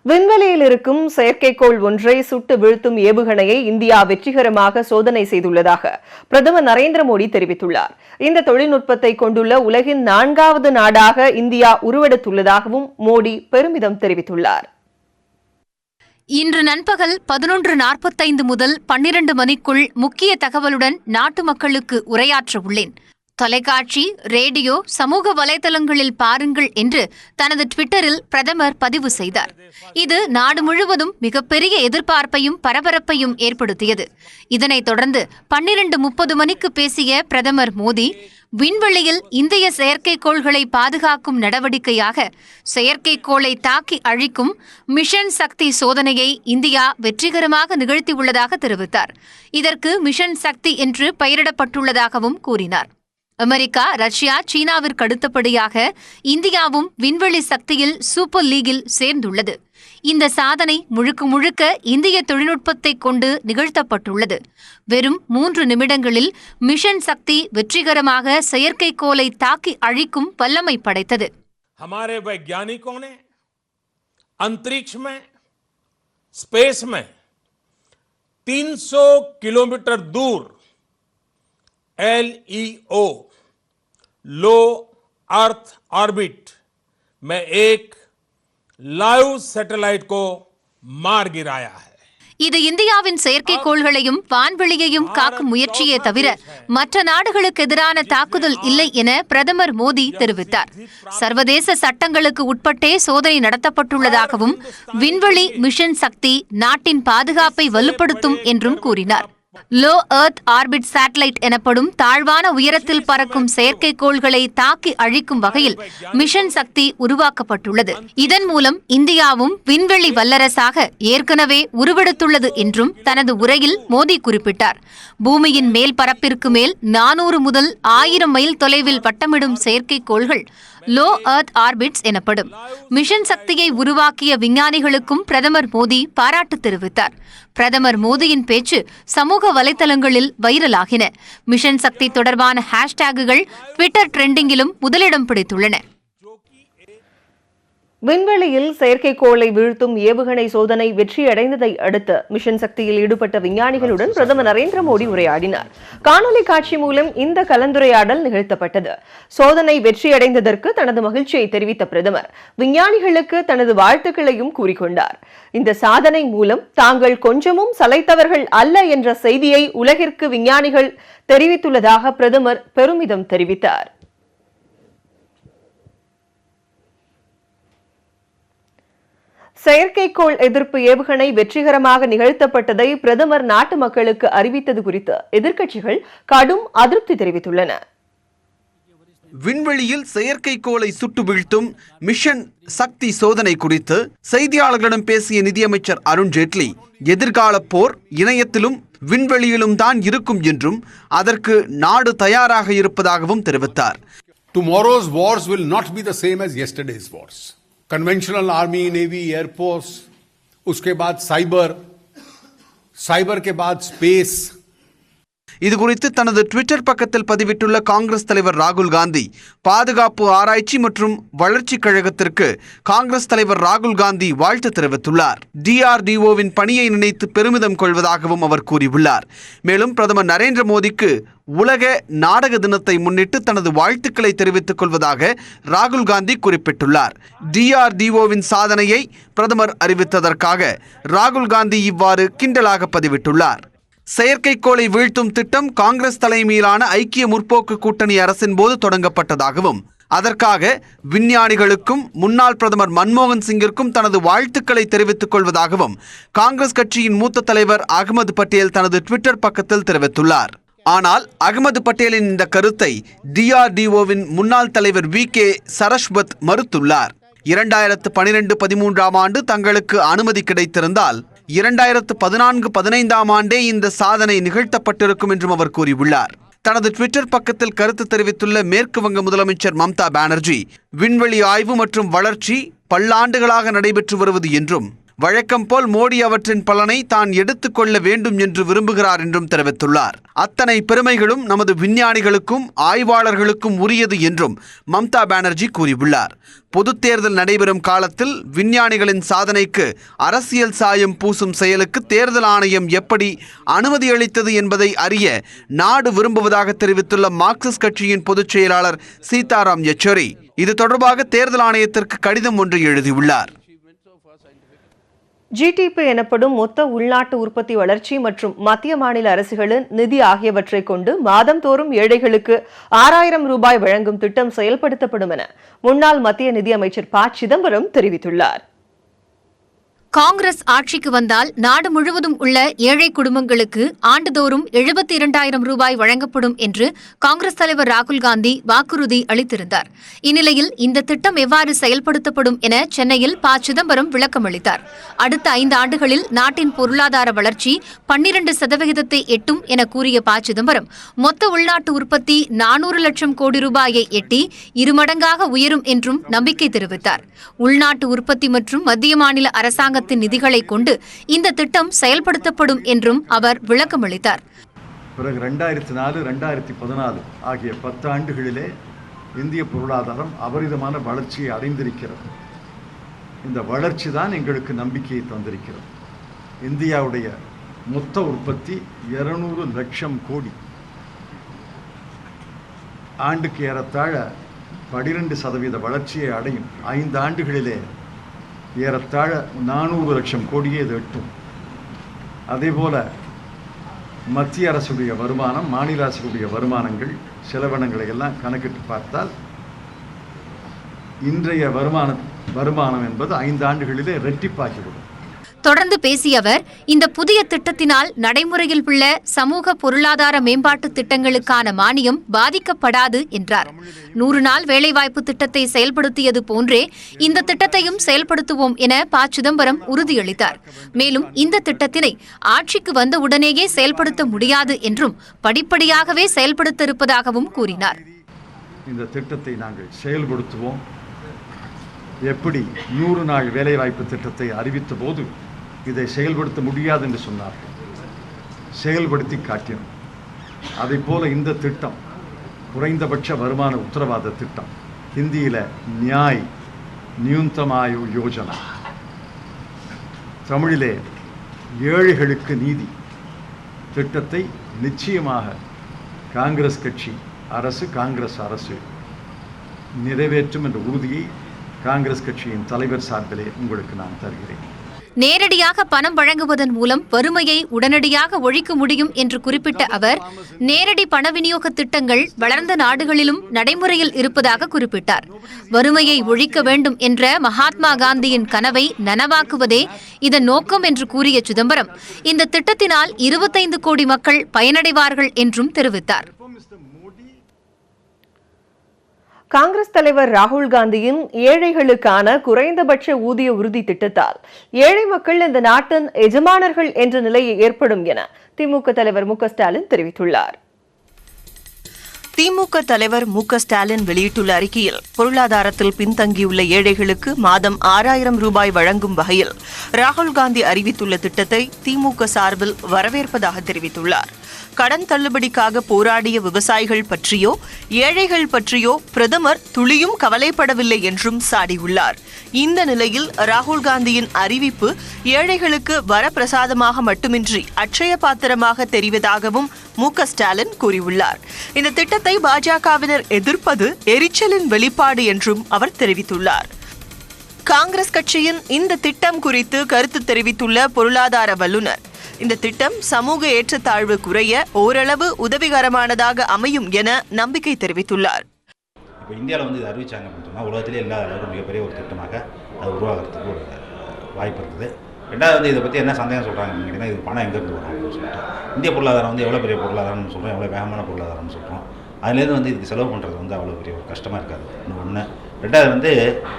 விண்வெளியில் இருக்கும் செயற்கைக்கோள் ஒன்றை சுட்டு வீழ்த்தும் ஏவுகணையை இந்தியா வெற்றிகரமாக சோதனை செய்துள்ளதாக பிரதமர் நரேந்திர மோடி தெரிவித்துள்ளார். இந்த தொழில்நுட்பத்தை கொண்டுள்ள உலகின் 4வது நாடாக இந்தியா உருவெடுத்துள்ளதாகவும் மோடி பெருமிதம் தெரிவித்துள்ளார். இன்று நண்பகல் 11:45 முதல் 12 மணிக்குள் முக்கிய தகவலுடன் நாட்டு மக்களுக்கு உரையாற்ற உள்ளேன். தொலைக்காட்சி, ரேடியோ, சமூக வலைதளங்களில் பாருங்கள் என்று தனது ட்விட்டரில் பிரதமர் பதிவு செய்தார். இது நாடு முழுவதும் மிகப்பெரிய எதிர்பார்ப்பையும் பரபரப்பையும் ஏற்படுத்தியது. இதனைத் தொடர்ந்து 12:30 மணிக்கு பேசிய பிரதமர் மோடி, விண்வெளியில் இந்திய செயற்கைக்கோள்களை பாதுகாக்கும் நடவடிக்கையாக செயற்கைக்கோளை தாக்கி அழிக்கும் மிஷன் சக்தி சோதனையை இந்தியா வெற்றிகரமாக நிகழ்த்தியுள்ளதாக தெரிவித்தார். இதற்கு மிஷன் சக்தி என்று பெயரிடப்பட்டுள்ளதாகவும் கூறினார். அமெரிக்கா, ரஷ்யா, சீனாவிற்கு அடுத்தபடியாக இந்தியாவும் விண்வெளி சக்தியில் சூப்பர் லீகில் சேர்ந்துள்ளது. இந்த சாதனை முழுக்க இந்திய தொழில்நுட்பத்தை கொண்டு நிகழ்த்தப்பட்டுள்ளது. வெறும் 3 நிமிடங்களில் மிஷன் சக்தி வெற்றிகரமாக செயற்கைக்கோளை தாக்கி அழிக்கும் வல்லமை படைத்தது. हमारे वैज्ञानिकों ने अंतरिक्ष में, स्पेस में 300 किलोमीटर दूर LEO लो अर्थ ऑर्बिट में एक लाइव सैटेलाइट को मार गिराया है. இது இந்தியாவின் செயற்கைக்கோள்களையும் வான்வெளியையும் காக்கும் முயற்சியே தவிர மற்ற நாடுகளுக்கு எதிரான தாக்குதல் இல்லை என பிரதமர் மோடி தெரிவித்தார். சர்வதேச சட்டங்களுக்கு உட்பட்டே சோதனை நடத்தப்பட்டுள்ளதாகவும் விண்வெளி மிஷன் சக்தி நாட்டின் பாதுகாப்பை வலுப்படுத்தும் என்றும் கூறினார். லோ எர்த் ஆர்பிட் சேட்டலைட் எனப்படும் தாழ்வான உயரத்தில் பறக்கும் செயற்கைக்கோள்களை தாக்கி அழிக்கும் வகையில் மிஷன் சக்தி உருவாக்கப்பட்டுள்ளது. இதன் மூலம் இந்தியாவும் விண்வெளி வல்லரசாக ஏற்கனவே உருவெடுத்துள்ளது என்றும் தனது உரையில் மோடி குறிப்பிட்டார். பூமியின் மேல் பரப்பிற்கு மேல் 400 முதல் 1000 மைல் தொலைவில் வட்டமிடும் செயற்கைக்கோள்கள் லோ எர்த் ஆர்பிட்ஸ் எனப்படும். மிஷன் சக்தியை உருவாக்கிய விஞ்ஞானிகளுக்கும் பிரதமர் மோடி பாராட்டு தெரிவித்தார். பிரதமர் மோடியின் பேச்சு சமூக வலைதளங்களில் வைரலாகின. மிஷன் சக்தி தொடர்பான ஹேஷ்டேகுகள் ட்விட்டர் ட்ரெண்டிங்கிலும் முதலிடம் பிடித்துள்ளன. விண்வெளியில் செயற்கைக்கோளை வீழ்த்தும் ஏவுகணை சோதனை வெற்றியடைந்ததை அடுத்து மிஷன் சக்தியில் ஈடுபட்ட விஞ்ஞானிகளுடன் பிரதமர் நரேந்திர மோடி உரையாடினார். காணொலி காட்சி மூலம் இந்த கலந்துரையாடல் நிகழ்த்தப்பட்டது. சோதனை வெற்றியடைந்ததற்கு தனது மகிழ்ச்சியை தெரிவித்த பிரதமர் விஞ்ஞானிகளுக்கு தனது வாழ்த்துக்களையும் கூறிக்கொண்டார். இந்த சாதனை மூலம் தாங்கள் கொஞ்சமும் சளைத்தவர்கள் அல்ல என்ற செய்தியை உலகிற்கு விஞ்ஞானிகள் தெரிவித்துள்ளதாக பிரதமர் பெருமிதம் தெரிவித்தார். செயற்கைக்கோள் எதிர்ப்பு ஏவுகணை வெற்றிகரமாக நிகழ்த்தப்பட்டதை பிரதமர் நாட்டு மக்களுக்கு அறிவித்தது குறித்து எதிர்க்கட்சிகள் கடும் அதிருப்தி தெரிவித்துள்ளன. விண்வெளியில் செயற்கைக்கோளை சுட்டு வீழ்த்தும் மிஷன் சக்தி சோதனை குறித்து செய்தியாளர்களிடம் பேசிய நிதியமைச்சர் அருண் ஜேட்லி, எதிர்கால போர் இணையத்திலும் விண்வெளியிலும் தான் இருக்கும் என்றும் அதற்கு நாடு தயாராக இருப்பதாகவும் தெரிவித்தார். Tomorrow's wars will not be the same as yesterday's wars. Conventional army, navy, air force, उसके बाद साइबर के बाद स्पेस. இது குறித்து தனது ட்விட்டர் பக்கத்தில் பதிவிட்டுள்ள காங்கிரஸ் தலைவர் ராகுல் காந்தி, பாதுகாப்பு ஆராய்ச்சி மற்றும் வளர்ச்சி கழகத்திற்கு காங்கிரஸ் தலைவர் ராகுல் காந்தி வாழ்த்து தெரிவித்துள்ளார். DRDOவின் பணியை நினைத்து பெருமிதம் கொள்வதாகவும் அவர் கூறியுள்ளார். மேலும் பிரதமர் நரேந்திர மோடிக்கு உலக நாடக தினத்தை முன்னிட்டு தனது வாழ்த்துக்களை தெரிவித்துக் கொள்வதாக ராகுல் காந்தி குறிப்பிட்டுள்ளார். DRDOவின் சாதனையை பிரதமர் அறிவித்ததற்காக ராகுல் காந்தி இவ்வாறு கிண்டலாக பதிவிட்டுள்ளார். செயற்கைக்கோளை வீழ்த்தும் திட்டம் காங்கிரஸ் தலைமையிலான ஐக்கிய முற்போக்கு கூட்டணி அரசின் போது தொடங்கப்பட்டதாகவும் அதற்காக விஞ்ஞானிகளுக்கும் முன்னாள் பிரதமர் மன்மோகன் சிங்கிற்கும் தனது வாழ்த்துக்களை தெரிவித்துக் கொள்வதாகவும் காங்கிரஸ் கட்சியின் மூத்த தலைவர் அகமது பட்டேல் தனது ட்விட்டர் பக்கத்தில் தெரிவித்துள்ளார். ஆனால் அகமது பட்டேலின் இந்த கருத்தை DRDOவின் முன்னாள் தலைவர் VK சரஸ்வத் மறுத்துள்ளார். 2012-13 ஆண்டு தங்களுக்கு அனுமதி கிடைத்திருந்தால் 2014-15 ஆண்டே இந்த சாதனை நிகழ்த்தப்பட்டிருக்கும் என்றும் அவர் கூறியுள்ளார். தனது ட்விட்டர் பக்கத்தில் கருத்து தெரிவித்துள்ள மேற்கு வங்க முதலமைச்சர் மம்தா பானர்ஜி, விண்வெளி ஆய்வு மற்றும் வளர்ச்சி பல்லாண்டுகளாக நடைபெற்று வருவது என்றும் வழக்கம் போல் மோடி அவற்றின் பலனை தான் எடுத்துக்கொள்ள வேண்டும் என்று விரும்புகிறார் என்றும் தெரிவித்துள்ளார். அத்தனை பெருமைகளும் நமது விஞ்ஞானிகளுக்கும் ஆய்வாளர்களுக்கும் உரியது என்றும் மம்தா பானர்ஜி கூறியுள்ளார். பொதுத் தேர்தல் நடைபெறும் காலத்தில் விஞ்ஞானிகளின் சாதனைக்கு அரசியல் சாயம் பூசும் செயலுக்கு தேர்தல் ஆணையம் எப்படி அனுமதி அளித்தது என்பதை அறிய நாடு விரும்புவதாக தெரிவித்துள்ள மார்க்சிஸ்ட் கட்சியின் பொதுச் செயலாளர் சீதாராம் யெச்சூரி இது தொடர்பாக தேர்தல் ஆணையத்திற்கு கடிதம் ஒன்று எழுதியுள்ளார். ஜிடிபி எனப்படும் மொத்த உள்நாட்டு உற்பத்தி வளர்ச்சி மற்றும் மத்திய மாநில அரசுகளின் நிதி ஆகியவற்றை கொண்டு மாதந்தோறும் ஏழைகளுக்கு 6000 ரூபாய் வழங்கும் திட்டம் செயல்படுத்தப்படும் என முன்னாள் மத்திய நிதியமைச்சர் ப. சிதம்பரம் தெரிவித்துள்ளார். காங்கிரஸ் ஆட்சிக்கு வந்தால் நாடு முழுவதும் உள்ள ஏழை குடும்பங்களுக்கு ஆண்டுதோறும் 72,000 ரூபாய் வழங்கப்படும் என்று காங்கிரஸ் தலைவர் ராகுல் காந்தி வாக்குறுதி அளித்திருந்தார். இந்நிலையில் இந்த திட்டம் எவ்வாறு செயல்படுத்தப்படும் என சென்னையில் ப. சிதம்பரம் விளக்கம் அளித்தார். அடுத்த 5 ஆண்டுகளில் நாட்டின் பொருளாதார வளர்ச்சி 12% எட்டும் என கூறிய ப. சிதம்பரம் மொத்த உள்நாட்டு உற்பத்தி 400 லட்சம் கோடி ரூபாயை எட்டி 2 மடங்காக உயரும் என்றும் நம்பிக்கை தெரிவித்தார். உள்நாட்டு உற்பத்தி மற்றும் மத்திய மாநில அரசாங்க நிதிகளை கொண்டு இந்த திட்டம் செயல்படுத்தப்படும் என்றும் அவர் விளக்கமளித்தார். பிறகு 2004-2014 ஆகிய 10 ஆண்டுகளிலே இந்திய பொருளாதாரம் அபரிதமான வளர்ச்சியை அடைந்திருக்கிறது. இந்த வளர்ச்சி தான் எங்களுக்கு நம்பிக்கையை தந்திருக்கிறது. இந்தியாவுடைய மொத்த உற்பத்தி 200 லட்சம் கோடி, ஆண்டுக்கு ஏறத்தாழ 12% வளர்ச்சியை அடையும். 5 ஆண்டுகளிலே ஏறத்தாழ 400 லட்சம் கோடியே இது எட்டும். அதேபோல மத்திய அரசுடைய வருமானம், மாநில அரசுடைய வருமானங்கள், செலவினங்களை எல்லாம் கணக்கிட்டு பார்த்தால் இன்றைய வருமானம் என்பது 5 ஆண்டுகளிலே இரட்டிப்பாகிவிடும். தொடர்ந்து பேசிய அவர் இந்த புதிய திட்டத்தினால் நடைமுறையில் உள்ள சமூக பொருளாதார மேம்பாட்டு திட்டங்களுக்கான மானியம் பாதிக்கப்படாது என்றார். 100 நாள் வேலைவாய்ப்பு திட்டத்தை செயல்படுத்தியது போன்றே இந்த திட்டத்தையும் செயல்படுத்துவோம் என ப. சிதம்பரம் உறுதியளித்தார். மேலும் இந்த திட்டத்தினை ஆட்சிக்கு வந்த உடனேயே செயல்படுத்த முடியாது என்றும் படிப்படியாகவே செயல்படுத்த இருப்பதாகவும் கூறினார். இந்த திட்டத்தை நாங்கள் செயல்படுத்துவோம். எப்படி 100 நாள் வேலைவாய்ப்பு திட்டத்தை அறிவித்த போது இதை செயல்படுத்த முடியாது என்று சொன்னார்கள், செயல்படுத்தி காட்டினோம். அதை போல இந்த திட்டம் குறைந்தபட்ச வருமான உத்தரவாத திட்டம், ஹிந்தியில நியாய் நியூந்தமாயு யோஜனா, தமிழிலே ஏழைகளுக்கு நீதி திட்டத்தை நிச்சயமாக காங்கிரஸ் கட்சி காங்கிரஸ் அரசு நிறைவேற்றும் என்ற உறுதியை காங்கிரஸ் கட்சியின் தலைவர் சார்பிலே உங்களுக்கு நான் தருகிறேன். நேரடியாக பணம் வழங்குவதன் மூலம் வறுமையை உடனடியாக ஒழிக்க முடியும் என்று குறிப்பிட்ட அவர் நேரடி பண விநியோக திட்டங்கள் வளர்ந்த நாடுகளிலும் நடைமுறையில் இருப்பதாக குறிப்பிட்டார். வறுமையை ஒழிக்க வேண்டும் என்ற மகாத்மா காந்தியின் கனவை நனவாக்குவதே இதன் நோக்கம் என்று கூறிய சிதம்பரம் இந்த திட்டத்தினால் 25 கோடி மக்கள் பயனடைவார்கள் என்றும் தெரிவித்தார். காங்கிரஸ் தலைவர் ராகுல் காந்தியின் ஏழைகளுக்கான குறைந்தபட்ச ஊதிய உறுதி திட்டத்தால் ஏழை மக்கள் இந்த நாட்டின் எஜமானர்கள் என்ற நிலையை ஏற்படும் என திமுக தலைவர் மு. ஸ்டாலின் தெரிவித்துள்ளார். திமுக தலைவர் மு. ஸ்டாலின் வெளியிட்டுள்ள அறிக்கையில் பொருளாதாரத்தில் பின்தங்கியுள்ள ஏழைகளுக்கு மாதம் 6000 ரூபாய் வழங்கும் வகையில் ராகுல் காந்தி அறிவித்துள்ள திட்டத்தை திமுக சார்பில் வரவேற்பதாக தெரிவித்துள்ளார். கடன் தள்ளுபடிக்காக போராடிய விவசாயிகள் பற்றியோ ஏழைகள் பற்றியோ பிரதமர் துளியும் கவலைப்படவில்லை என்றும் சாடியுள்ளார். இந்த நிலையில் ராகுல் காந்தியின் அறிவிப்பு ஏழைகளுக்கு வரப்பிரசாதமாக மட்டுமின்றி அட்சய பாத்திரமாக தெரிவதாகவும் மு. ஸ்டாலின் கூறியுள்ளார். இந்த திட்டத்தை பாஜகவினர் எதிர்ப்பது எரிச்சலின் வெளிப்பாடு என்றும் அவர் தெரிவித்துள்ளார். காங்கிரஸ் கட்சியின் இந்த திட்டம் குறித்து கருத்து தெரிவித்துள்ள பொருளாதார வல்லுநர், இந்த திட்டம் சமூக ஏற்றத்தாழ்வு குறைய ஓரளவு உதவிகரமானதாக அமையும் என நம்பிக்கை தெரிவித்துள்ளார். இப்போ இந்தியாவில் இது அறிவிச்சாங்க அப்படின்னு சொன்னால் உலகத்திலே எல்லா அளவுக்கும் மிகப்பெரிய ஒரு திட்டமாக அது உருவாகிறதுக்கு ஒரு வாய்ப்பு இருக்குது. ரெண்டாவது இதை பற்றி என்ன சந்தேகம் சொல்கிறாங்க அப்படின்னா, இது பணம் எங்கேருந்து வரும் அப்படின்னு சொல்லிட்டு. இந்திய பொருளாதாரம் எவ்வளோ பெரிய பொருளாதாரம்னு சொல்கிறோம், எவ்வளோ வேகமான பொருளாதாரம்னு சொல்கிறோம். அதுலேருந்து இதுக்கு செலவு பண்ணுறது அவ்வளோ பெரிய ஒரு கஷ்டமாக இருக்காது. ஒன்று. ரெண்டாவது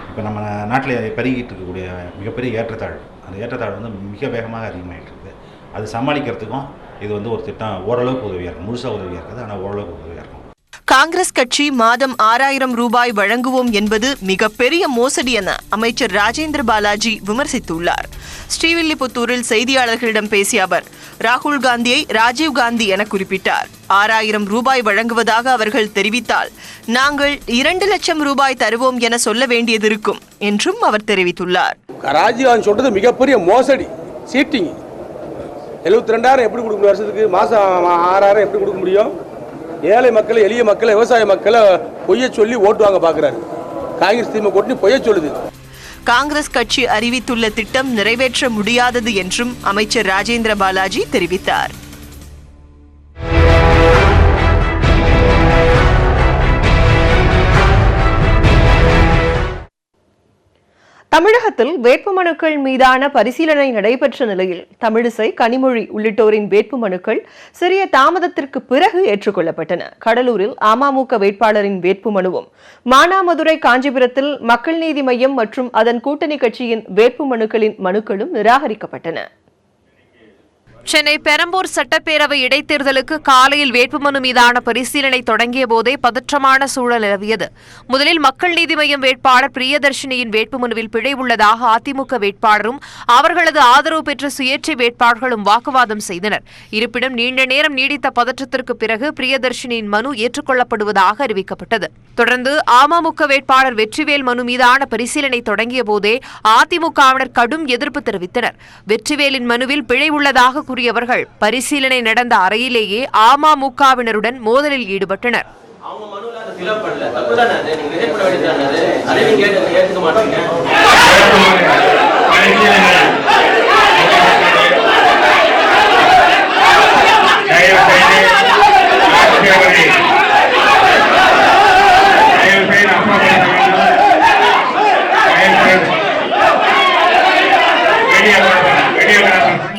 இப்போ நம்ம நாட்டில் பெருகிட்டு இருக்கக்கூடிய மிகப்பெரிய ஏற்றத்தாழ்வு, அந்த ஏற்றத்தாழ்வு மிக வேகமாக அதிகமாகிட்டு இருக்குது. அது சமாளிக்கிறதுக்கும் இது ஒரு திட்டம் ஓரளவுக்கு உதவியாக இருக்கும். முழுசாக உதவியாக இருக்காது, ஆனால் ஓரளவுக்கு உதவியாக இருக்கும். காங்கிரஸ் கட்சி மாதம் 6000 ரூபாய் வழங்குவோம் என்பது மிகப்பெரிய மோசடி என அமைச்சர் ராஜேந்திர பாலாஜி விமர்சித்துள்ளார். ஸ்ரீவில்லிபுத்தூரில் செய்தியாளர்களிடம் பேசிய அவர் ராகுல் காந்தியை ராஜீவ் காந்தி என குறிப்பிட்டார். 6000 ரூபாய் வழங்குவதாக அவர்கள் தெரிவித்தால் நாங்கள் 2 லட்சம் ரூபாய் தருவோம் என சொல்ல வேண்டியதிருக்கும் என்றும் அவர் தெரிவித்துள்ளார். ராஜீவ் காந்தி சொல்றது மிகப்பெரிய மோசடி, சீட்டிங். 72,000 எப்படி கொடுக்க முடியும்? வருஷத்துக்கு மாசம் 6,000 எப்படி கொடுக்க முடியும்? ஏழை மக்களை, எளிய மக்களை, விவசாய மக்களை பொய்ய சொல்லி ஓட்டு வாங்க பார்க்கிறாரு. காங்கிரஸ் திமுக கூட்டணி பொய்ய சொல்லுது. காங்கிரஸ் கட்சி அறிவித்துள்ள திட்டம் நிறைவேற்ற முடியாதது என்றும் அமைச்சர் ராஜேந்திர பாலாஜி தெரிவித்தார். தமிழகத்தில் வேட்புமனுக்கள் மீதான பரிசீலனை நடைபெற்ற நிலையில் தமிழிசை, கனிமொழி உள்ளிட்டோரின் வேட்புமனுக்கள் சிறிய தாமதத்திற்கு பிறகு ஏற்றுக்கொள்ளப்பட்டன. கடலூரில் அமமுக வேட்பாளரின் வேட்புமனுவும், மானாமதுரை, காஞ்சிபுரத்தில் மக்கள் நீதி மய்யம் மற்றும் அதன் கூட்டணி கட்சியின் வேட்புமனுக்களின் மனுக்களும் நிராகரிக்கப்பட்டன. சென்னை பெரம்பூர் சட்டப்பேரவை இடைத்தேர்தலுக்கு காலையில் வேட்புமனு மீதான பரிசீலனை தொடங்கிய போதே பதற்றமான சூழல் நிலவியது. முதலில் மக்கள் நீதி மய்யம் வேட்பாளர் பிரியதர்ஷினியின் வேட்புமனுவில் பிழை உள்ளதாக அதிமுக வேட்பாளரும் அவர்களது ஆதரவு பெற்ற சுயேட்சை வேட்பாளர்களும் வாக்குவாதம் செய்தனர். இருப்பினும் நீண்ட நேரம் நீடித்த பதற்றத்திற்கு பிறகு பிரியதர்ஷினியின் மனு ஏற்றுக்கொள்ளப்படுவதாக அறிவிக்கப்பட்டது. தொடர்ந்து அமமுக வேட்பாளர் வெற்றிவேல் மனு மீதான பரிசீலனை தொடங்கிய போதே அதிமுகவினர் கடும் எதிர்ப்பு தெரிவித்தனர். வெற்றிவேலின் மனுவில் பிழை உள்ளதாக கூறியவர்கள் பரிசீலனை நடந்த அறையிலேயே அமமுகவினருடன் மோதலில் ஈடுபட்டனர்.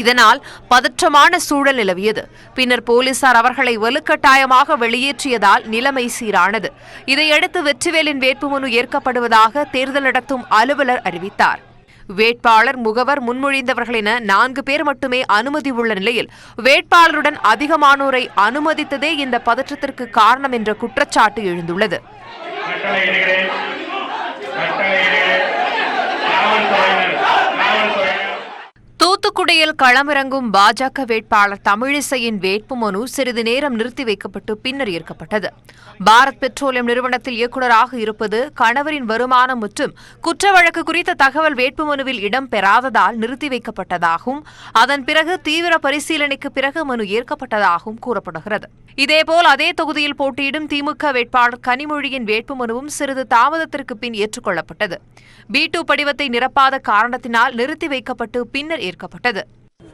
இதனால் பதற்றமான சூழல் நிலவியது. பின்னர் போலீசார் அவர்களை வலுக்கட்டாயமாக வெளியேற்றியதால் நிலைமை சீரானது. இதையடுத்து வெற்றிவேலின் வேட்புமனு ஏற்கப்படுவதாக தேர்தல் நடத்தும் அலுவலர் அறிவித்தார். வேட்பாளர், முகவர், முன்மொழிந்தவர்கள் என 4 பேர் மட்டுமே அனுமதி உள்ள நிலையில் வேட்பாளருடன் அதிகமானோரை அனுமதித்ததே இந்த பதற்றத்திற்கு காரணம் என்ற குற்றச்சாட்டு எழுந்துள்ளது. தூத்துக்குடியில் களமிறங்கும் பாஜக வேட்பாளர் தமிழிசையின் வேட்புமனு சிறிது நேரம் நிறுத்தி வைக்கப்பட்டு பின்னர் ஏற்கப்பட்டது. பாரத் பெட்ரோலியம் நிறுவனத்தில் இயக்குநராக இருப்பது, கணவரின் வருமானம் மற்றும் குற்ற வழக்கு குறித்த தகவல் வேட்புமனுவில் இடம்பெறாததால் நிறுத்தி வைக்கப்பட்டதாகவும் அதன் பிறகு தீவிர பரிசீலனைக்கு பிறகு மனு ஏற்கப்பட்டதாகவும் கூறப்படுகிறது. இதேபோல் அதே தொகுதியில் போட்டியிடும் திமுக வேட்பாளர் கனிமொழியின் வேட்புமனுவும் சிறிது தாமதத்திற்கு பின் ஏற்றுக்கொள்ளப்பட்டது. B2 படிவத்தை நிரப்பாத காரணத்தினால் நிறுத்தி வைக்கப்பட்டு பின்னர் ஏற்கப்பட்டது.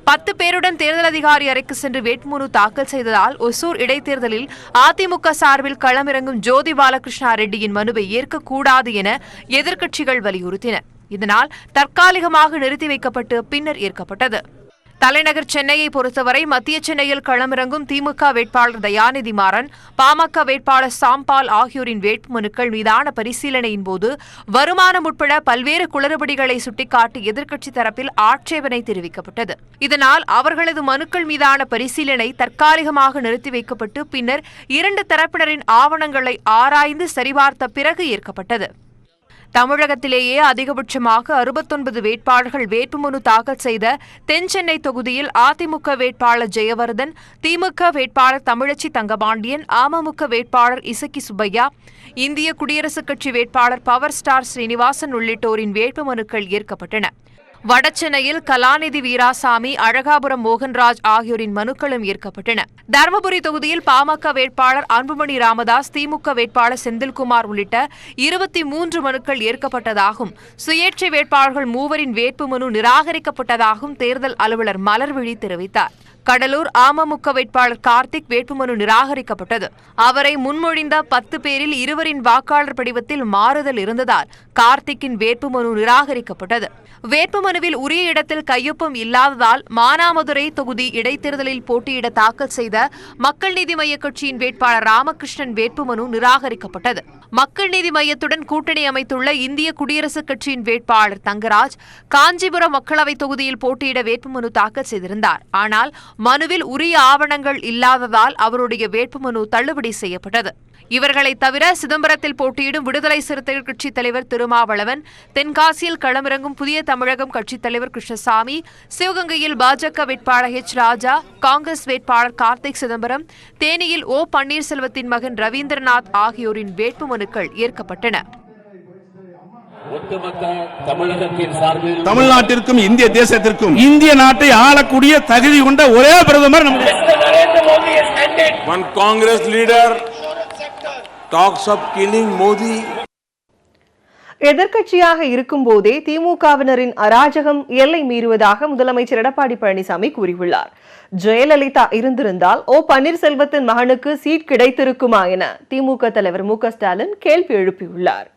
10 பேருடன் தேர்தல் அதிகாரி அறைக்கு சென்று வேட்புமனு தாக்கல் செய்ததால் ஒசூர் இடைத்தேர்தலில் அதிமுக சார்பில் களமிறங்கும் ஜோதி பாலகிருஷ்ணா ரெட்டியின் மனுவை ஏற்கக்கூடாது என எதிர்க்கட்சிகள் வலியுறுத்தின. இதனால் தற்காலிகமாக நிறுத்தி வைக்கப்பட்டு பின்னர் ஏற்கப்பட்டது. தலைநகர் சென்னையை பொறுத்தவரை மத்திய சென்னையில் களமிறங்கும் திமுக வேட்பாளர் தயாநிதி மாறன், பாமக வேட்பாளர் சாம்பால் ஆகியோரின் வேட்புமனுக்கள் மீதான பரிசீலனையின் போது வருமானம் உட்பட பல்வேறு குளறுபடிகளை சுட்டிக்காட்டி எதிர்க்கட்சித் தரப்பில் ஆட்சேபனை தெரிவிக்கப்பட்டது. இதனால் அவர்களது மனுக்கள் மீதான பரிசீலனை தற்காலிகமாக நிறுத்தி வைக்கப்பட்டு பின்னர் 2 தரப்பினரின் ஆவணங்களை ஆராய்ந்து சரிபார்த்த பிறகு ஏற்கப்பட்டது. தமிழகத்திலேயே அதிகபட்சமாக 69 வேட்பாளர்கள் வேட்புமனு தாக்கல் செய்த தென்சென்னை தொகுதியில் அதிமுக வேட்பாளர் ஜெயவர்தன், திமுக வேட்பாளர் தமிழச்சி தங்கபாண்டியன், அமமுக வேட்பாளர் இசக்கி சுப்பையா, இந்திய குடியரசுக் கட்சி வேட்பாளர் பவர் ஸ்டார் ஸ்ரீனிவாசன் உள்ளிட்டோரின் வேட்புமனுக்கள் ஏற்கப்பட்டன. வடசென்னையில் கலாநிதி வீராசாமி, அழகாபுரம் மோகன்ராஜ் ஆகியோரின் மனுக்களும் ஏற்கப்பட்டன. தருமபுரி தொகுதியில் பாமக வேட்பாளர் அன்புமணி ராமதாஸ், திமுக வேட்பாளர் செந்தில்குமார் உள்ளிட்ட 23 மனுக்கள் ஏற்கப்பட்டதாகவும் சுயேட்சை வேட்பாளர்கள் 3 வேட்புமனு நிராகரிக்கப்பட்டதாகவும் தேர்தல் அலுவலர் மலர்விழி தெரிவித்தார். கடலூர் அமமுக வேட்பாளர் கார்த்திக் வேட்புமனு நிராகரிக்கப்பட்டது. அவரை முன்மொழிந்த 10 பேரில் 2 வாக்காளர் படிவத்தில் மாறுதல் இருந்ததால் கார்த்திக்கின் வேட்புமனு நிராகரிக்கப்பட்டது. வேட்புமனுவில் உரிய இடத்தில் கையொப்பம் இல்லாததால் மானாமதுரை தொகுதி இடைத்தேர்தலில் போட்டியிட தாக்கல் செய்த மக்கள் நீதி மய்ய கட்சியின் வேட்பாளர் ராமகிருஷ்ணன் வேட்புமனு நிராகரிக்கப்பட்டது. மக்கள் நீதி மய்யத்துடன் கூட்டணி அமைத்துள்ள இந்திய குடியரசுக் கட்சியின் வேட்பாளர் தங்கராஜ் காஞ்சிபுரம் மக்களவைத் தொகுதியில் போட்டியிட வேட்புமனு தாக்கல் செய்திருந்தார். ஆனால் மனுவில் உரிய ஆவணங்கள் இல்லாததால் அவருடைய வேட்புமனு தள்ளுபடி செய்யப்பட்டது. இவர்களை தவிர சிதம்பரத்தில் போட்டியிடும் விடுதலை சிறுத்தைகள் கட்சித் தலைவர் திருமாவளவன், தென்காசியில் களமிறங்கும் புதிய தமிழகம் கட்சித் தலைவர் கிருஷ்ணசாமி, சிவகங்கையில் பாஜக வேட்பாளர் H. ராஜா, காங்கிரஸ் வேட்பாளர் கார்த்திக் சிதம்பரம், தேனியில் O. பன்னீர்செல்வத்தின் மகன் ரவீந்திரநாத் ஆகியோரின் வேட்புமனுக்கள் ஏற்கப்பட்டன. தமிழ்நாட்டிற்கும் இந்திய தேசத்திற்கும் இந்திய நாட்டை ஆளக்கூடிய தகுதி கொண்ட ஒரே பிரதமர் One Congress leader talks of killing Modi. எதிர்க்கட்சியாக இருக்கும் போதே திமுகவினரின் அராஜகம் எல்லை மீறுவதாக முதலமைச்சர் எடப்பாடி பழனிசாமி கூறியுள்ளார். ஜெயலலிதா இருந்திருந்தால் O. பன்னீர்செல்வத்தின் மகனுக்கு சீட் கிடைத்திருக்குமா என திமுக தலைவர் மு க ஸ்டாலின் கேள்வி எழுப்பியுள்ளார்.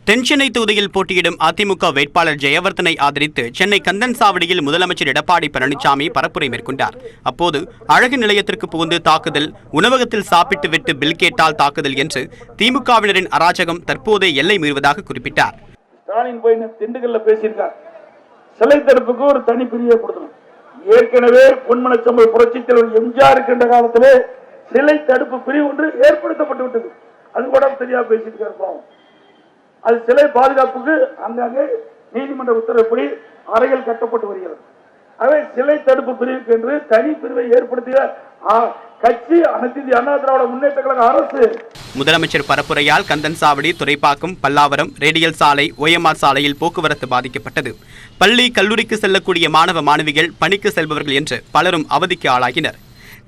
தென்சென்னை தொகுதியில் போட்டியிடும் அதிமுக வேட்பாளர் ஜெயவர்தனை ஆதரித்து சென்னை கந்தன்சாவடியில் முதலமைச்சர் எடப்பாடி பழனிசாமி பரப்புரை மேற்கொண்டார். அப்போது அழகு நிலையத்திற்கு புகுந்து தாக்குதல், உணவகத்தில் சாப்பிட்டு விட்டு பில் கேட்டால் தாக்குதல் என்று திமுகவினரின் அராஜகம் தற்போதே எல்லை மீறுவதாக குறிப்பிட்டார். ஸ்டாலின் போய் திண்டுக்கல்ல பேசியிருக்கார். சிலை தடுப்புக்கு ஒரு தனி பிரிவை கொடுக்கணும். ஏற்கனவே பொன்மனச்சம்பல் புரட்சித் தலைவர் எம்ஜிஆர் இருக்கின்ற காலத்திலே சிலை தடுப்பு பிரிவு ஒன்று ஏற்படுத்தப்பட்டு விட்டது. அது கூட தெரியாம பேசியிருக்காரு. அது சிலை பாதுகாப்புக்கு அங்கங்கே நீதிமன்ற உத்தரவுப்படி அறைகள் கட்டப்பட்டு வருகிறது. அவை சிலை தடுப்பு பிரிவுக்கு என்று தனி பிரிவை ஏற்படுத்திய கட்சி அனைத்து இந்திய அண்ணா திராவிட முன்னேற்ற கழக அரசு. முதலமைச்சர் பரப்புரையால் கந்தன்சாவடி, துரைப்பாக்கம், பல்லாவரம், ரேடியல் சாலை, OMR சாலையில் போக்குவரத்து பாதிக்கப்பட்டது. பள்ளி, கல்லூரிக்கு செல்லக்கூடிய மாணவ மாணவிகள், பணிக்கு செல்பவர்கள் என்று பலரும் அவதிக்கு ஆளாகினர்.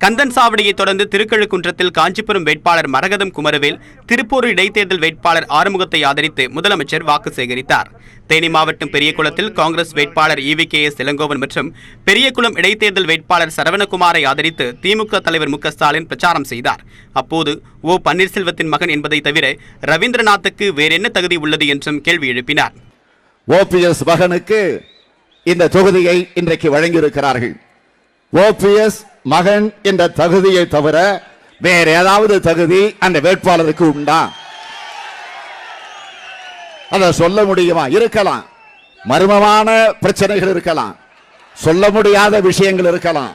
கந்தன்சாவடியை தொடர்ந்து திருக்கழுக்குன்றத்தில் காஞ்சிபுரம் வேட்பாளர் மரகதம் குமரவேல், திருப்பூர் இடைத்தேர்தல் வேட்பாளர் ஆறுமுகத்தை ஆதரித்து முதலமைச்சர் வாக்கு சேகரித்தார். தேனி மாவட்டம் பெரியகுளத்தில் காங்கிரஸ் வேட்பாளர் EVKS இளங்கோவன் மற்றும் பெரியகுளம் இடைத்தேர்தல் வேட்பாளர் சரவணகுமாரை ஆதரித்து திமுக தலைவர் மு க ஸ்டாலின் பிரச்சாரம் செய்தார். அப்போது O. பன்னீர்செல்வத்தின் மகன் என்பதை தவிர ரவீந்திரநாத்துக்கு வேறென்ன தகுதி உள்ளது என்றும் கேள்வி எழுப்பினார். OPS மகனுக்கு இந்த தொகுதியை இன்றைக்கு வழங்கியிருக்கிறார்கள். OPS மகன் என்ற தகுதியை தவிர வேற ஏதாவது தகுதி அந்த வேட்பாளருக்கு உண்டா? அதை சொல்ல முடியுமா? இருக்கலாம், மர்மமான பிரச்சனைகள் இருக்கலாம், சொல்ல முடியாத விஷயங்கள் இருக்கலாம்.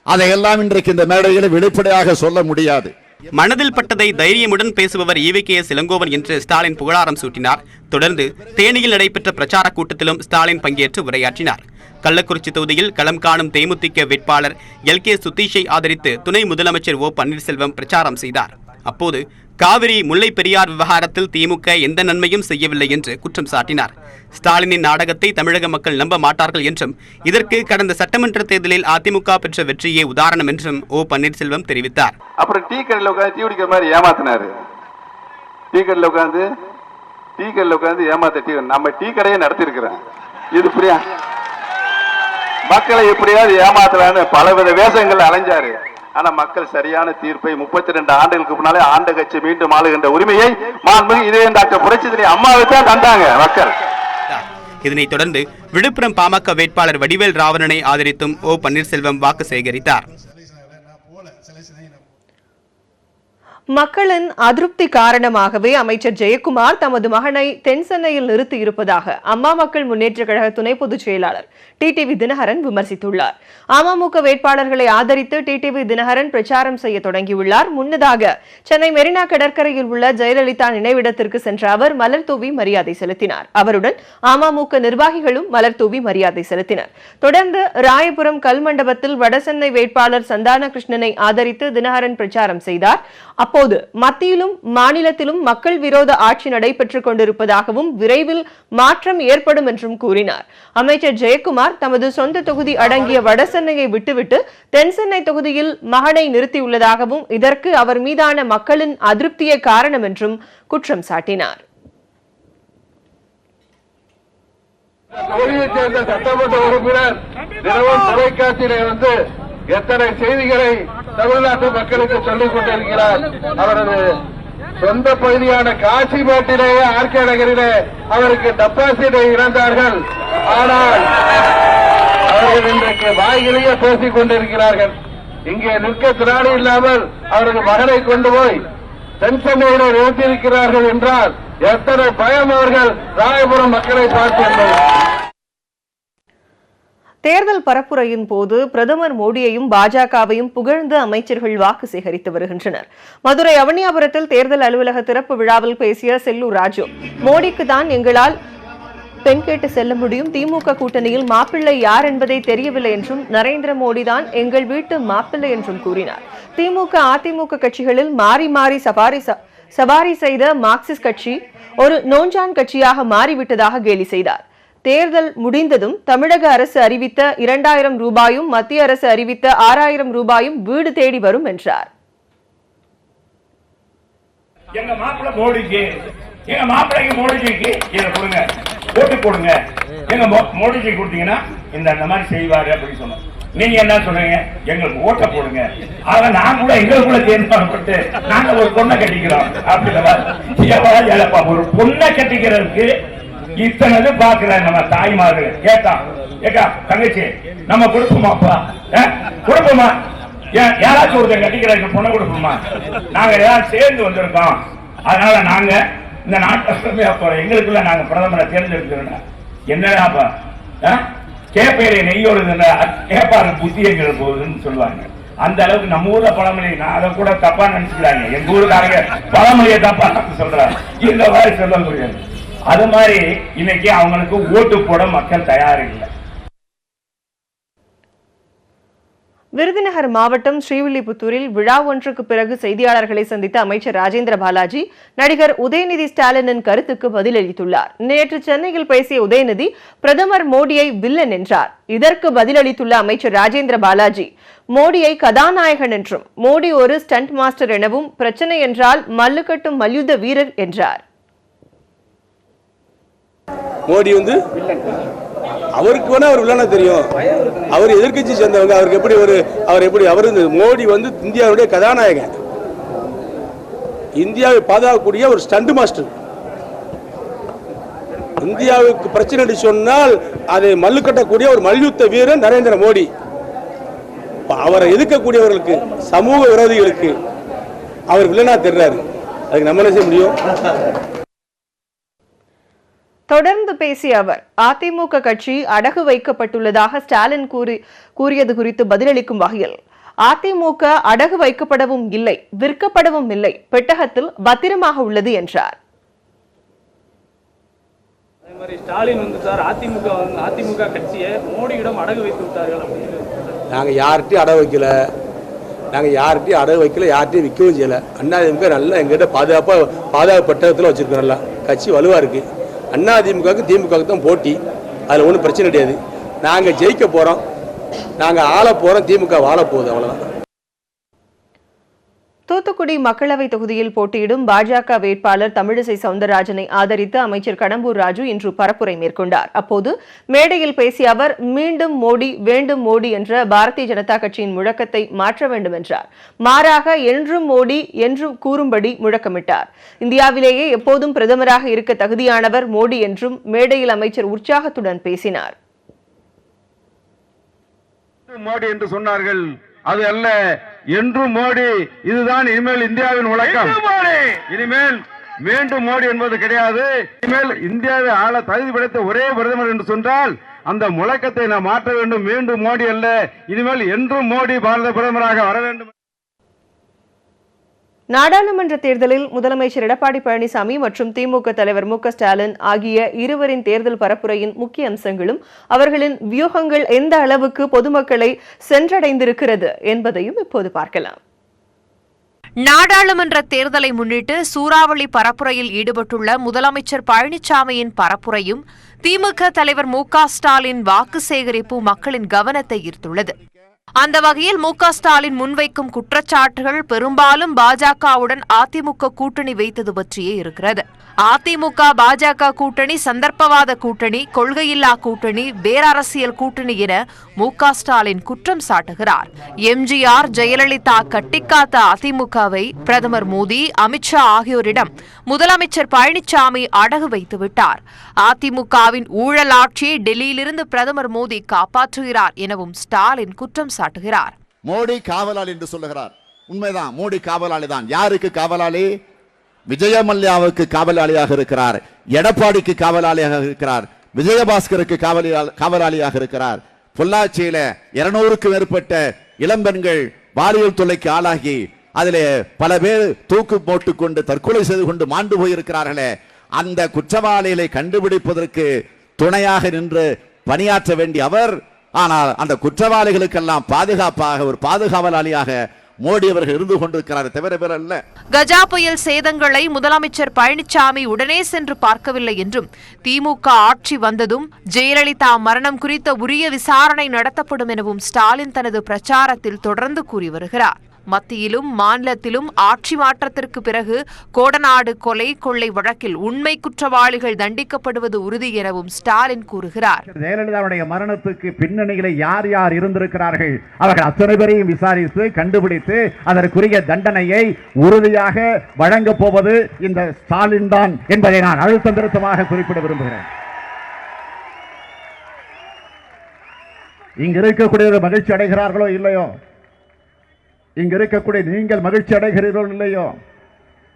அதையெல்லாம் இன்றைக்கு இந்த மேடையில் வெளிப்படையாக சொல்ல முடியாது. மனதில் பட்டதை தைரியமுடன் பேசுபவர் EVKS இளங்கோவன் என்று ஸ்டாலின் புகழாரம் சூட்டினார். தொடர்ந்து தேனியில் நடைபெற்ற பிரச்சார கூட்டத்திலும் ஸ்டாலின் பங்கேற்று உரையாற்றினார். கள்ளக்குறிச்சி தொகுதியில் களம் காணும் தேமுதிக வேட்பாளர் LK சுதீஷை ஆதரித்து துணை முதலமைச்சர் O. பன்னீர்செல்வம் பிரச்சாரம் செய்தார். அப்போது காவிரி, முல்லை பெரியார் விவகாரத்தில் திமுக எந்த நன்மையும் செய்யவில்லை என்று குற்றம் சாட்டினார். ஸ்டாலினின் நாடகத்தை தமிழக மக்கள் நம்ப மாட்டார்கள் என்றும் இதற்கு கடந்த சட்டமன்ற தேர்தலில் அதிமுக பெற்ற வெற்றியே உதாரணம் என்றும் O. பன்னீர்செல்வம் தெரிவித்தார். அப்புறம் டீ கடையில் உட்காந்து டீ குடிக்கிற மாதிரி ஏமாத்தினாரு. டீ கடையில் உட்காந்து ஏமாத்த நம்ம டீ கடையை நடத்திருக்கிறேன். இது புரியா? மக்களை எப்படியாவது ஏமாத்தலான்னு பலவித வேஷங்கள் அலைஞ்சாரு. ஆனா மக்கள் சரியான தீர்ப்பை 32 ஆண்டுகளுக்கு முன்னாலே ஆண்ட கட்சி மீண்டும் ஆளுகின்ற உரிமையை மாண்புமிகு இதே டாக்டர் புரட்சித்தலைவி அம்மாவை தான் தந்தாங்க மக்கள். இதனைத் தொடர்ந்து விழுப்புரம் பாமக வேட்பாளர் வடிவேல் ராவணனை ஆதரித்தும் O. பன்னீர்செல்வம் வாக்கு சேகரித்தார். மக்களின் அதிருப்தி காரணமாகவே அமைச்சர் ஜெயக்குமார் தமது மகனை தென்சென்னையில் நிறுத்தி இருப்பதாக அம்மா மக்கள் முன்னேற்ற கழக துணை பொதுச் செயலாளர் TTV தினகரன் விமர்சித்துள்ளார். அமமுக வேட்பாளர்களை ஆதரித்து TTV தினகரன் பிரச்சாரம் செய்ய தொடங்கியுள்ளார். முன்னதாக சென்னை மெரினா கடற்கரையில் உள்ள ஜெயலலிதா நினைவிடத்திற்கு சென்ற அவர் மலர் தூவி மரியாதை செலுத்தினார். அவருடன் அமமுக நிர்வாகிகளும் மலர் தூவி மரியாதை செலுத்தினர். தொடர்ந்து ராயபுரம் கல்மண்டபத்தில் வடசென்னை வேட்பாளர் சந்தான கிருஷ்ணனை ஆதரித்து தினகரன் பிரச்சாரம் செய்தார். அப்போது மத்தியிலும் மாநிலத்திலும் மக்கள் விரோத ஆட்சி நடைபெற்றுக் கொண்டிருப்பதாகவும் விரைவில் மாற்றம் ஏற்படும் என்றும் கூறினார். அமைச்சர் ஜெயக்குமார் தமது சொந்த தொகுதி அடங்கிய வடசென்னையை விட்டுவிட்டு தென்சென்னை தொகுதியில் மகனை நிறுத்தியுள்ளதாகவும் இதற்கு அவர் மீதான மக்களின் அதிருப்தியே காரணம் என்றும் குற்றம் சாட்டினார். தொகுதியைச் சேர்ந்த சட்டமன்ற உறுப்பினர் தினமும் தொலைக்காட்சியிலே வந்து எத்தனை செய்திகளை தமிழ்நாட்டு மக்களுக்கு சொல்லிக் கொண்டிருக்கிறார். அவரது சொந்த பகுதியான காசிமேட்டிலேயே RK நகரிலே அவருக்கு டெபாசிட்டை இழந்தார்கள். ஆனால் அவர்கள் இன்றைக்கு வாயிலேயே பேசிக் கொண்டிருக்கிறார்கள். இங்கே நிற்க திராணி இல்லாமல் அவரது மகனை கொண்டு போய் தென்சென்னையிலே நிறுத்தியிருக்கிறார்கள் என்றால் எத்தனை பயம் அவர்கள் ராயபுரம் மக்களை பார்த்து என்பது. தேர்தல் பரப்புரையின் போது பிரதமர் மோடியையும் பாஜகவையும் புகழ்ந்து அமைச்சர்கள் வாக்கு சேகரித்து வருகின்றனர். மதுரை அவனியாபுரத்தில் தேர்தல் அலுவலக திறப்பு விழாவில் பேசிய செல்லூர் ராஜு, மோடிக்கு தான் எங்களால் பெண் கேட்டு செல்ல முடியும், திமுக கூட்டணியில் மாப்பிள்ளை யார் என்பதை தெரியவில்லை என்றும், நரேந்திர மோடி தான் எங்கள் வீட்டு மாப்பிள்ளை என்றும் கூறினார். திமுக அதிமுக கட்சிகளில் மாறி மாறி சவாரி செய்த மார்க்சிஸ்ட் கட்சி ஒரு நோஞ்சான் கட்சியாக மாறிவிட்டதாக கேலி செய்தார். தேர்தல் முடிந்ததும் தமிழக அரசு அறிவித்த 2000 ரூபாயும் மத்திய அரசு அறிவித்த 6000 ரூபாயும் வீடு தேடி வரும் என்றார். எங்க மாப்பிள்ளை மோடிக்கு, எங்க மாப்பிள்ளைக்கு மோடிஜிக்கு இதை கொடுங்க, ஓட்டு போடுங்க, எங்க மோடிஜி கொடுத்தீங்கன்னா இந்த மாதிரி செய்வாரு அப்படின்னு சொன்னோம். நீங்க என்ன சொல்றீங்க, எங்களுக்கு ஓட்ட போடுங்க, ஆக நான் கூட எங்களுக்குள்ள தேர்ந்தெடுக்கப்பட்டு நாங்க ஒரு பொண்ணை கட்டிக்கிறோம் அப்படின்னா, ஒரு பொண்ணை கட்டிக்கிறதுக்கு இத்தனை பாக்குற நம்ம தாய்மார்கள் கேட்டா, ஏக்கா தங்கச்சி நம்ம கொடுப்போமாப்பா, கொடுப்போமா, யாராச்சும் ஒருத்தர் கட்டிக்கிற பொண்ணை கொடுப்போமா, நாங்க எல்லாரும் சேர்ந்து வந்திருக்கோம், அதனால நாங்க இந்த நாட்டை போறோம், எங்களுக்குள்ள நாங்க பிரதமரை தேர்ந்தெடுக்கிறோம், என்னடாப்பா கேப்பையில நெய்யோடு கேப்பாரு புத்தியங்கள் போகுதுன்னு சொல்லுவாங்க. அந்த அளவுக்கு நம்ம ஊர்ல பழமொழி, நான் அதை கூட தப்பா நினைச்சுக்கிறாங்க, எங்க ஊருக்காரங்க பழமொழியை தப்பா சொல்றாங்க, இந்த மாதிரி சொல்ல முடியாது. அது மாதிரி இன்னைக்கு அவங்களுக்கு ஓட்டு போட மக்கள் தயார் இல்லை. விருதுநகர் மாவட்டம் ஸ்ரீவில்லிபுத்தூரில் விழா ஒன்றுக்கு பிறகு செய்தியாளர்களை சந்தித்த அமைச்சர் ராஜேந்திர பாலாஜி நடிகர் உதயநிதி ஸ்டாலினின் கருத்துக்கு பதிலளித்துள்ளார். நேற்று சென்னையில் பேசிய உதயநிதி பிரதமர் மோடியை வில்லன் என்றார். இதற்கு பதிலளித்துள்ள அமைச்சர் ராஜேந்திர பாலாஜி, மோடியை கதாநாயகன் என்றும், மோடி ஒரு ஸ்டண்ட் மாஸ்டர் எனவும், பிரச்சனை என்றால் மல்லுக்கட்டும் மல்யுத்த வீரர் என்றார். மோடி அவருக்கு வேணா அவர் வில்லனா தெரியும், அவர் எதிர்கட்சி சேர்ந்தவங்க, அவருக்கு எப்படி அவர் மோடி இந்தியாவுடைய கதாநாயகன், இந்தியாவை பாதுகாக்கக்கூடிய ஒரு ஸ்டண்ட் மாஸ்டர். இந்தியாவுக்கு பிரச்சனை சொன்னால் அதை மல்லுக்கட்டக்கூடிய ஒரு மல்யுத்த வீரன் நரேந்திர மோடி. அவரை எதிர்க்கக்கூடியவர்களுக்கு, சமூக விரோதிகளுக்கு அவர் வில்லனா தெரிறாரு. அதுக்கு நம்ம என்ன செய்ய முடியும்? தொடர்ந்து பேசிய அவர், அதிமுக கட்சி அடகு வைக்கப்பட்டுள்ளதாக ஸ்டாலின் கூறியது குறித்து பதிலளிக்கும் வகையில், அதிமுக அடகு வைக்கப்படவும் இல்லை, விற்கப்படவும் இல்லை, பெட்டகத்தில் பத்திரமாக உள்ளது என்றார். ஸ்டாலின் அதிமுக கட்சியை மோடியிடம் அடகு வைத்து விட்டார்கள். நாங்க யார்கிட்டயும் அடகு வைக்கல, யார்கிட்டயும் விற்கவும் செய்யல. அதிமுக நல்லா எங்கிட்ட பாதுகாப்பு பெட்டகத்தில் வச்சிருக்கோம். நல்லா கட்சி வலுவா இருக்கு. அதிமுகவுக்கு திமுகவுக்கு தான் போட்டி, அதில் ஒன்றும் பிரச்சனை கிடையாது. நாங்கள் ஜெயிக்க போகிறோம், நாங்கள் ஆள போகிறோம், திமுக வாழ போகுது, அவ்வளோதான். தூத்துக்குடி மக்களவை தொகுதியில் போட்டியிடும் பாஜக வேட்பாளர் தமிழிசை சவுந்தரராஜனை ஆதரித்து அமைச்சர் கடம்பூர் ராஜு இன்று பரப்புரை மேற்கொண்டார். அப்போது மேடையில் பேசிய அவர், மீண்டும் மோடி வேண்டும் மோடி என்ற பாரதிய ஜனதா கட்சியின் முழக்கத்தை மாற்ற வேண்டும் என்றார். மாறாக என்றும் மோடி என்றும் கூறும்படி முழக்கமிட்டார். இந்தியாவிலேயே எப்போதும் பிரதமராக இருக்க தகுதியானவர் மோடி என்றும் மேடையில் அமைச்சர் உற்சாகத்துடன் பேசினார். மோடி என்று சொன்னார்கள், அது அல்ல, என்றும் மோடி, இதுதான் இனிமேல் இந்தியாவின் முழக்கம். இனிமேல் மீண்டும் மோடி என்பது கிடையாது. இனிமேல் இந்தியாவை ஆள தகுதி படைத்த ஒரே பிரதமர் என்று சொன்னால் அந்த முழக்கத்தை நாம் மாற்ற வேண்டும். மீண்டும் மோடி அல்ல, இனிமேல் என்றும் மோடி பாரத பிரதமராக வர வேண்டும். நாடாளுமன்ற தேர்தலில் முதலமைச்சர் எடப்பாடி பழனிசாமி மற்றும் திமுக தலைவர் மு க ஸ்டாலின் ஆகிய இருவரின் தேர்தல் பரப்புரையின் முக்கிய அம்சங்களும் அவர்களின் வியூகங்கள் எந்த அளவுக்கு பொதுமக்களை சென்றடைந்திருக்கிறது என்பதையும் இப்போது பார்க்கலாம். நாடாளுமன்ற தேர்தலை முன்னிட்டு சூறாவளி பரப்புரையில் ஈடுபட்டுள்ள முதலமைச்சர் பழனிசாமியின் பரப்புரையும் திமுக தலைவர் மு க ஸ்டாலின் வாக்கு சேகரிப்பு மக்களின் கவனத்தை ஈர்த்துள்ளது. அந்த வகையில் மு க ஸ்டாலின் முன்வைக்கும் குற்றச்சாட்டுகள் பெரும்பாலும் பாஜகவுடன் அதிமுக கூட்டணி வைத்தது பற்றியே இருக்கிறது. அதிமுக பாஜக கூட்டணி சந்தர்ப்பவாத கூட்டணி, கொள்கையில்லா கூட்டணி, வேரரசியல் கூட்டணி என மு க ஸ்டாலின் குற்றம் சாட்டுகிறார். எம்ஜிஆர், ஜெயலலிதா கட்டிக்காத்த அதிமுகவை பிரதமர் மோடி, அமித்ஷா ஆகியோரிடம் முதலமைச்சர் பழனிசாமி அடகு வைத்து விட்டார். அதிமுகவின் ஊழல் ஆட்சியை டெல்லியிலிருந்து பிரதமர் மோடி காப்பாற்றுகிறார் எனவும் ஸ்டாலின் குற்றம் சாட்டுகிறார். மோடி காவலாளி என்று சொல்லுகிறார். உண்மைதான், மோடி காவலாளி தான். யாருக்கு காவலாளி? விஜயமல்யாவுக்கு காவலாளியாக இருக்கிறார், எடப்பாடிக்கு காவலாளியாக இருக்கிறார், விஜயபாஸ்கருக்கு காவலாளியாக இருக்கிறார், பொள்ளாச்சியில 200க்கும் மேற்பட்ட இளம்பெண்கள் பாலியல் தொல்லைக்கு ஆளாகி அதிலே பல பேர் தூக்கு போட்டுக்கொண்டு தற்கொலை செய்து கொண்டு மாண்டு போயிருக்கிறார்களே, அந்த குற்றவாளிகளை கண்டுபிடிப்பதற்கு துணையாக நின்று பணியாற்ற வேண்டிய அவர், ஆனால் அந்த குற்றவாளிகளுக்கெல்லாம் பாதுகாப்பாக ஒரு பாதுகாவலாளியாக மோடி அவர்கள் இருந்து கொண்டிருக்கிறார், தவிர வேற அல்ல. கஜா புயல் சேதங்களை முதலமைச்சர் பழனிசாமி உடனே சென்று பார்க்கவில்லை என்றும், திமுக ஆட்சி வந்ததும் ஜெயலலிதா மரணம் குறித்த உரிய விசாரணை நடத்தப்படும் எனவும் ஸ்டாலின் தனது பிரச்சாரத்தில் தொடர்ந்து கூறி வருகிறார். மத்தியிலும் மாநிலத்திலும் ஆட்சி மாற்றத்திற்கு பிறகு கோடநாடு கொலை கொள்ளை வழக்கில் உண்மை குற்றவாளிகள் தண்டிக்கப்படுவது உறுதி எனவும் ஸ்டாலின் கூறுகிறார். ஜெயலலிதாவுடைய மரணத்துக்கு பின்னணியில யார் யார் இருந்திருக்கிறார்கள், அவர்கள் அத்தனை பேரையும் விசாரித்து கண்டுபிடித்து அதற்குரிய தண்டனையை உறுதியாக வழங்கப் போவது இந்த ஸ்டாலின் தான் என்பதை நான் அழுத்தம் திருத்தமாக குறிப்பிட விரும்புகிறேன். இங்க இருக்கக்கூடிய மகிழ்ச்சி அடைகிறார்களோ இல்லையோ, இங்க இருக்கக்கூடிய நீங்கள் மகிழ்ச்சி அடைகிறீர்களோ இல்லையோ,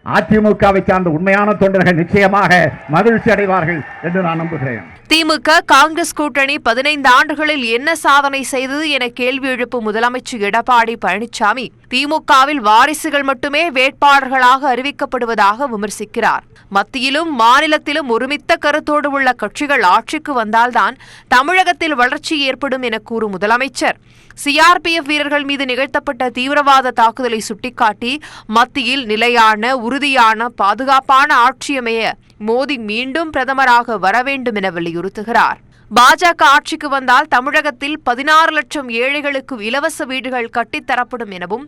அதிமுகவை சார்ந்த உண்மையான தொண்டர்கள் நிச்சயமாக மகிழ்ச்சி அடைவார்கள் என்று நான் நம்புகிறேன். திமுக காங்கிரஸ் கூட்டணி 15 ஆண்டுகளில் என்ன சாதனை செய்தது என கேள்வி எழுப்பும் முதலமைச்சர் எடப்பாடி பழனிசாமி திமுகவில் வாரிசுகள் மட்டுமே வேட்பாளர்களாக அறிவிக்கப்படுவதாக விமர்சிக்கிறார். மத்தியிலும் மாநிலத்திலும் ஒருமித்த கருத்தோடு உள்ள கட்சிகள் ஆட்சிக்கு வந்தால்தான் தமிழகத்தில் வளர்ச்சி ஏற்படும் என கூறும் முதலமைச்சர் சிஆர்பிஎஃப் வீரர்கள் மீது நிகழ்த்தப்பட்ட தீவிரவாத தாக்குதலை சுட்டிக்காட்டி மத்தியில் நிலையான உறுதியான பாதுகாப்பான ஆட்சி அமைய மோடி மீண்டும் பிரதமராக வர வேண்டும் என வலியுறுத்துகிறார். பாஜக ஆட்சிக்கு வந்தால் தமிழகத்தில் 16 லட்சம் ஏழைகளுக்கு இலவச வீடுகள் கட்டித்தரப்படும் எனவும்,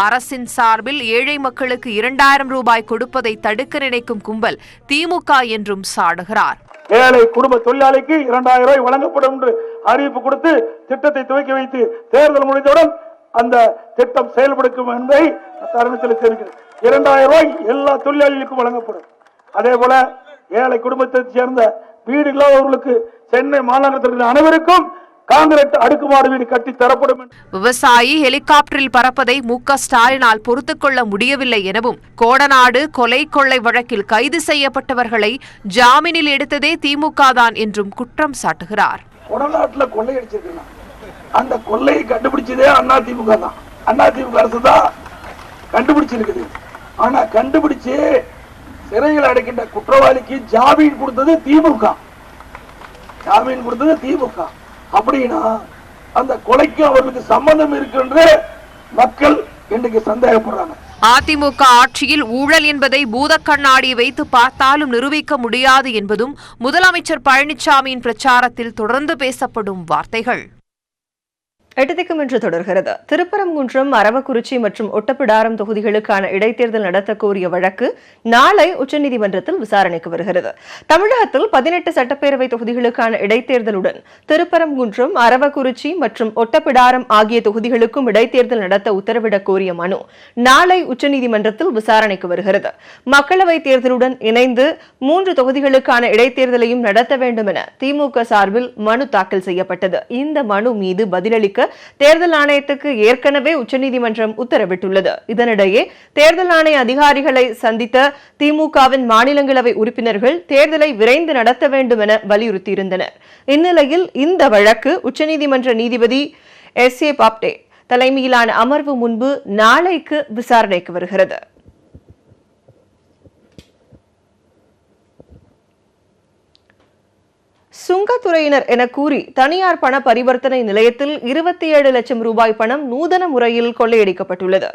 அரசின் சார்பில் ஏழை மக்களுக்கு 2000 ரூபாய் கொடுப்பதை தடுக்க நினைக்கும் கும்பல் திமுக என்றும் சாடுகிறார். ஏழை குடும்ப தொழிலாளிக்கு 2000 ரூபாய் வழங்கப்படும் என்று அறிவிப்பு கொடுத்து திட்டத்தை துவக்கி வைத்து தேர்தல் முடிந்தவுடன் அந்த திட்டம் செயல்படுத்தும் என்பதை தருணத்தில் தெரிவிக்கிறேன். 2000 ரூபாய் எல்லா தொழிலாளிகளுக்கும் வழங்கப்படும். அதே போல ஏழை குடும்பத்தை சேர்ந்த வீடு இல்லாதவர்களுக்கு சென்னை மாநகரத்தில் அனைவருக்கும் காங்கிரீட் அடுக்குமாடி வீடு கட்டி தரப்படும். விவசாயி ஹெலிகாப்டரில் பறப்பதை மு.க. ஸ்டாலினால் பொறுத்துக் கொள்ள முடியவில்லை எனவும், கோடநாடு கொலை கொள்ளை வழக்கில் கைது செய்யப்பட்டவர்களை ஜாமீனில் எடுத்ததே திமுக தான் என்றும் குற்றம் சாட்டுகிறார். கோடநாட்டில் கொள்ளையடிச்சிருக்கலாம், அந்த கொள்ளையை கண்டுபிடிச்சதே அதிமுக தான். அதிமுக அரசு தான் கண்டுபிடிச்சிருக்குது. ஆனா கண்டுபிடிச்சு சிறையில் அடைக்கின்ற குற்றவாளிக்கு ஜாமீன் கொடுத்தது திமுக. ஜாமீன் கொடுத்தது திமுக. அப்படின்னா அந்த கொலைக்கு அவர்களுக்கு சம்பந்தம் இருக்கின்ற மக்கள் இன்னைக்கு சந்தேகப்படுறாங்க. அதிமுக ஆட்சியில் ஊழல் என்பதை பூத கண்ணாடி வைத்து பார்த்தாலும் நிரூபிக்க முடியாது என்பதும் முதலமைச்சர் பழனிசாமியின் பிரச்சாரத்தில் தொடர்ந்து பேசப்படும் வார்த்தைகள். எட்டதிக்கும் இன்று தொடர்கிறது. திருப்பரங்குன்றம், அரவக்குறிச்சி மற்றும் ஒட்டப்பிடாரம் தொகுதிகளுக்கான இடைத்தேர்தல் நடத்த கோரிய வழக்கு நாளை உச்சநீதிமன்றத்தில் விசாரணைக்கு வருகிறது. தமிழகத்தில் 18 சட்டப்பேரவை தொகுதிகளுக்கான இடைத்தேர்தலுடன் திருப்பரங்குன்றம், அரவக்குறிச்சி மற்றும் ஒட்டப்பிடாரம் ஆகிய தொகுதிகளுக்கும் இடைத்தேர்தல் நடத்த உத்தரவிடக் கோரிய மனு நாளை உச்சநீதிமன்றத்தில் விசாரணைக்கு வருகிறது. மக்களவைத் தேர்தலுடன் இணைந்து 3 தொகுதிகளுக்கான இடைத்தேர்தலையும் நடத்த வேண்டும் என திமுக சார்பில் மனு தாக்கல் செய்யப்பட்டது. இந்த மனு மீது பதிலளிக்க தேர்தல் ஆணையத்துக்கு ஏற்கனவே உச்சநீதிமன்றம் உத்தரவிட்டுள்ளது. இதனிடையே தேர்தல் ஆணைய அதிகாரிகளை சந்தித்த திமுகவின் மாநிலங்களவை உறுப்பினர்கள் தேர்தலை விரைந்து நடத்த வேண்டும் என வலியுறுத்தியிருந்தனர். இந்நிலையில் இந்த வழக்கு உச்சநீதிமன்ற நீதிபதி எஸ்.ஏ. பாப்டே தலைமையிலான அமர்வு முன்பு நாளைக்கு விசாரணைக்கு வருகிறது. சுங்கத்துறையினர் என கூறி தனியார் பண பரிவர்த்தனை நிலையத்தில் 27 லட்சம் ரூபாய் பணம் நூதன முறையில் கொள்ளையடிக்கப்பட்டுள்ளது.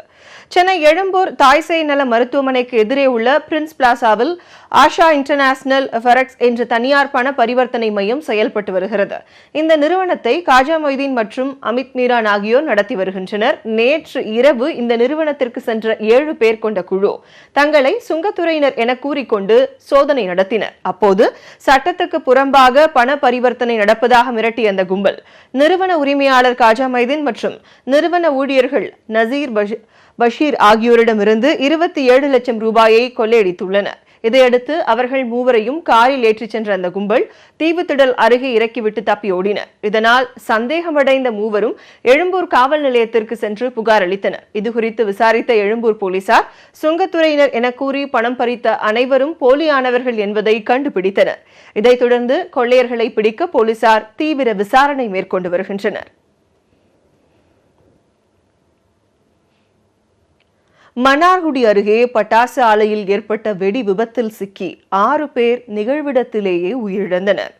சென்னை எழும்பூர் தாய்சேய் நல மருத்துவமனைக்கு எதிரே உள்ள பிரின்ஸ் பிளாசாவில் ஆஷா இன்டர்நேஷனல் ஃபெரெக்ஸ் என்ற தனியார் பண பரிவர்த்தனை மையம் செயல்பட்டு வருகிறது. இந்த நிறுவனத்தை காஜா மொய்தீன் மற்றும் அமித் மீரான் ஆகியோர் நடத்தி வருகின்றனர். நேற்று இரவு இந்த நிறுவனத்திற்கு சென்ற 7 பேர் கொண்ட குழு தங்களை சுங்கத்துறையினர் என கூறிக்கொண்டு சோதனை நடத்தினர். அப்போது சட்டத்துக்கு புறம்பாக பண பரிவர்த்தனை நடப்பதாக மிரட்டிய அந்த கும்பல் நிறுவன உரிமையாளர் காஜா மைதீன் மற்றும் நிறுவன ஊழியர்கள் நசீர் பஷீர் ஆகியோரிடமிருந்து 27 லட்சம் ரூபாயை கொள்ளையடித்துள்ளனர். இதையடுத்து அவர்கள் மூவரையும் காரில் ஏற்றிச் சென்ற அந்த கும்பல் தீவுத்திடல் அருகே இறக்கிவிட்டு தப்பி ஓடினர். இதனால் சந்தேகமடைந்த மூவரும் எழும்பூர் காவல் நிலையத்திற்கு சென்று புகார் அளித்தனர். இதுகுறித்து விசாரித்த எழும்பூர் போலீசார் சுங்கத்துறையினர் என கூறி பணம் பறித்த அனைவரும் போலியானவர்கள் என்பதை கண்டுபிடித்தனர். இதைத் தொடர்ந்து கொள்ளையர்களை பிடிக்க போலீசார் தீவிர விசாரணை மேற்கொண்டு வருகின்றனர். மன்னார்குடி அருகே பட்டாசு ஆலையில் ஏற்பட்ட வெடி விபத்தில் சிக்கி 6 பேர் நிகழ்விடத்திலேயே உயிரிழந்தனர்.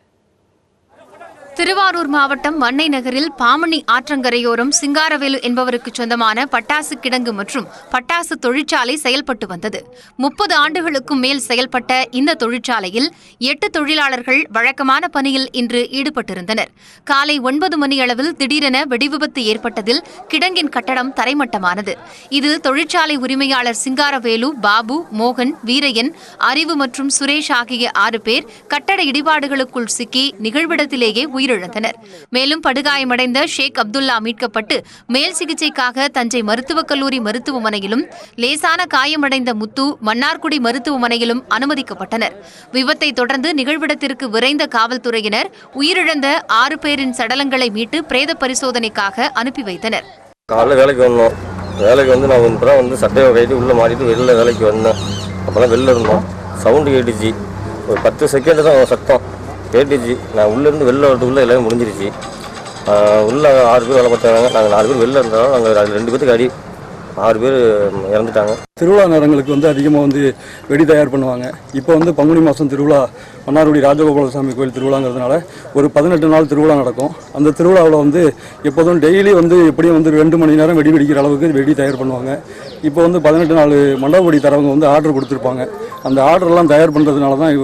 திருவாரூர் மாவட்டம் மண்ணை நகரில் பாமணி ஆற்றங்கரையோரம் சிங்காரவேலு என்பவருக்கு சொந்தமான பட்டாசு கிடங்கு மற்றும் பட்டாசு தொழிற்சாலை செயல்பட்டு வந்தது. 30 ஆண்டுகளுக்கும் மேல் செயல்பட்ட இந்த தொழிற்சாலையில் 8 தொழிலாளர்கள் வழக்கமான பணியில் இன்று ஈடுபட்டிருந்தனர். காலை 9 மணியளவில் திடீரென வெடிவிபத்து ஏற்பட்டதில் கிடங்கின் கட்டடம் தரைமட்டமானது. இதில் தொழிற்சாலை உரிமையாளர் சிங்காரவேலு, பாபு, மோகன், வீரையன், அறிவு மற்றும் சுரேஷ் ஆகிய 6 பேர் கட்டட இடிபாடுகளுக்குள் சிக்கி நிகழ்விடத்திலேயே உயிரிழந்தனர். மேலும் படுகாயமடைந்த ஷேக் அப்துல்லா மீட்கப்பட்டு மேல் சிகிச்சைக்காக தஞ்சை மருத்துவக் கல்லூரி மருத்துவமனையிலும், லேசான காயமடைந்த முத்து மன்னார்குடி மருத்துவமனையிலும் அனுமதிக்கப்பட்டனர். விபத்தை தொடர்ந்து நிகழ்விடத்திற்கு விரைந்த காவல்துறையினர் உயிரிழந்த 6 பேரின் சடலங்களை மீட்டு பிரேத பரிசோதனைக்காக அனுப்பி வைத்தனர். காலைல வேலைக்கு வந்தோம். வேலைக்கு வந்து நான் இப்போ வந்து சட்டையை கைட்டு உள்ளே மாட்டிட்டு வெளில வேலைக்கு வந்தேன். அப்போல்லாம் வெளில இருந்தோம். சவுண்டு கேட்டுச்சு. ஒரு 10 செகண்ட் தான் சத்தம் கேட்டுச்சு. நான் உள்ளேருந்து வெளில வரதுக்குள்ளே எல்லாமே முடிஞ்சிருச்சு. உள்ளே 6 பேர் வேலை பார்த்தாங்க. நாங்கள் 4 பேர் வெளில இருந்தாலும் நாங்கள் 2 பேருக்கு அடி 6 பேர் இறந்துட்டாங்க. திருவிழா நேரங்களுக்கு வந்து அதிகமாக வந்து வெடி தயார் பண்ணுவாங்க. இப்போ வந்து பங்குனி மாதம் திருவிழா, மன்னார்குடி ராஜகோபாலசாமி கோயில் திருவிழாங்கிறதுனால ஒரு 18 நாள் திருவிழா நடக்கும். அந்த திருவிழாவில் வந்து எப்போதும் டெய்லி வந்து எப்படியும் வந்து 2 மணி நேரம் வெடி வெடிக்கிற அளவுக்கு வெடி தயார் பண்ணுவாங்க. இப்போ வந்து 18 நாள் மண்டப வெடி தரவங்க வந்து ஆர்டர் கொடுத்துருப்பாங்க. அந்த ஆர்டர்லாம் தயார் பண்ணுறதுனால தான்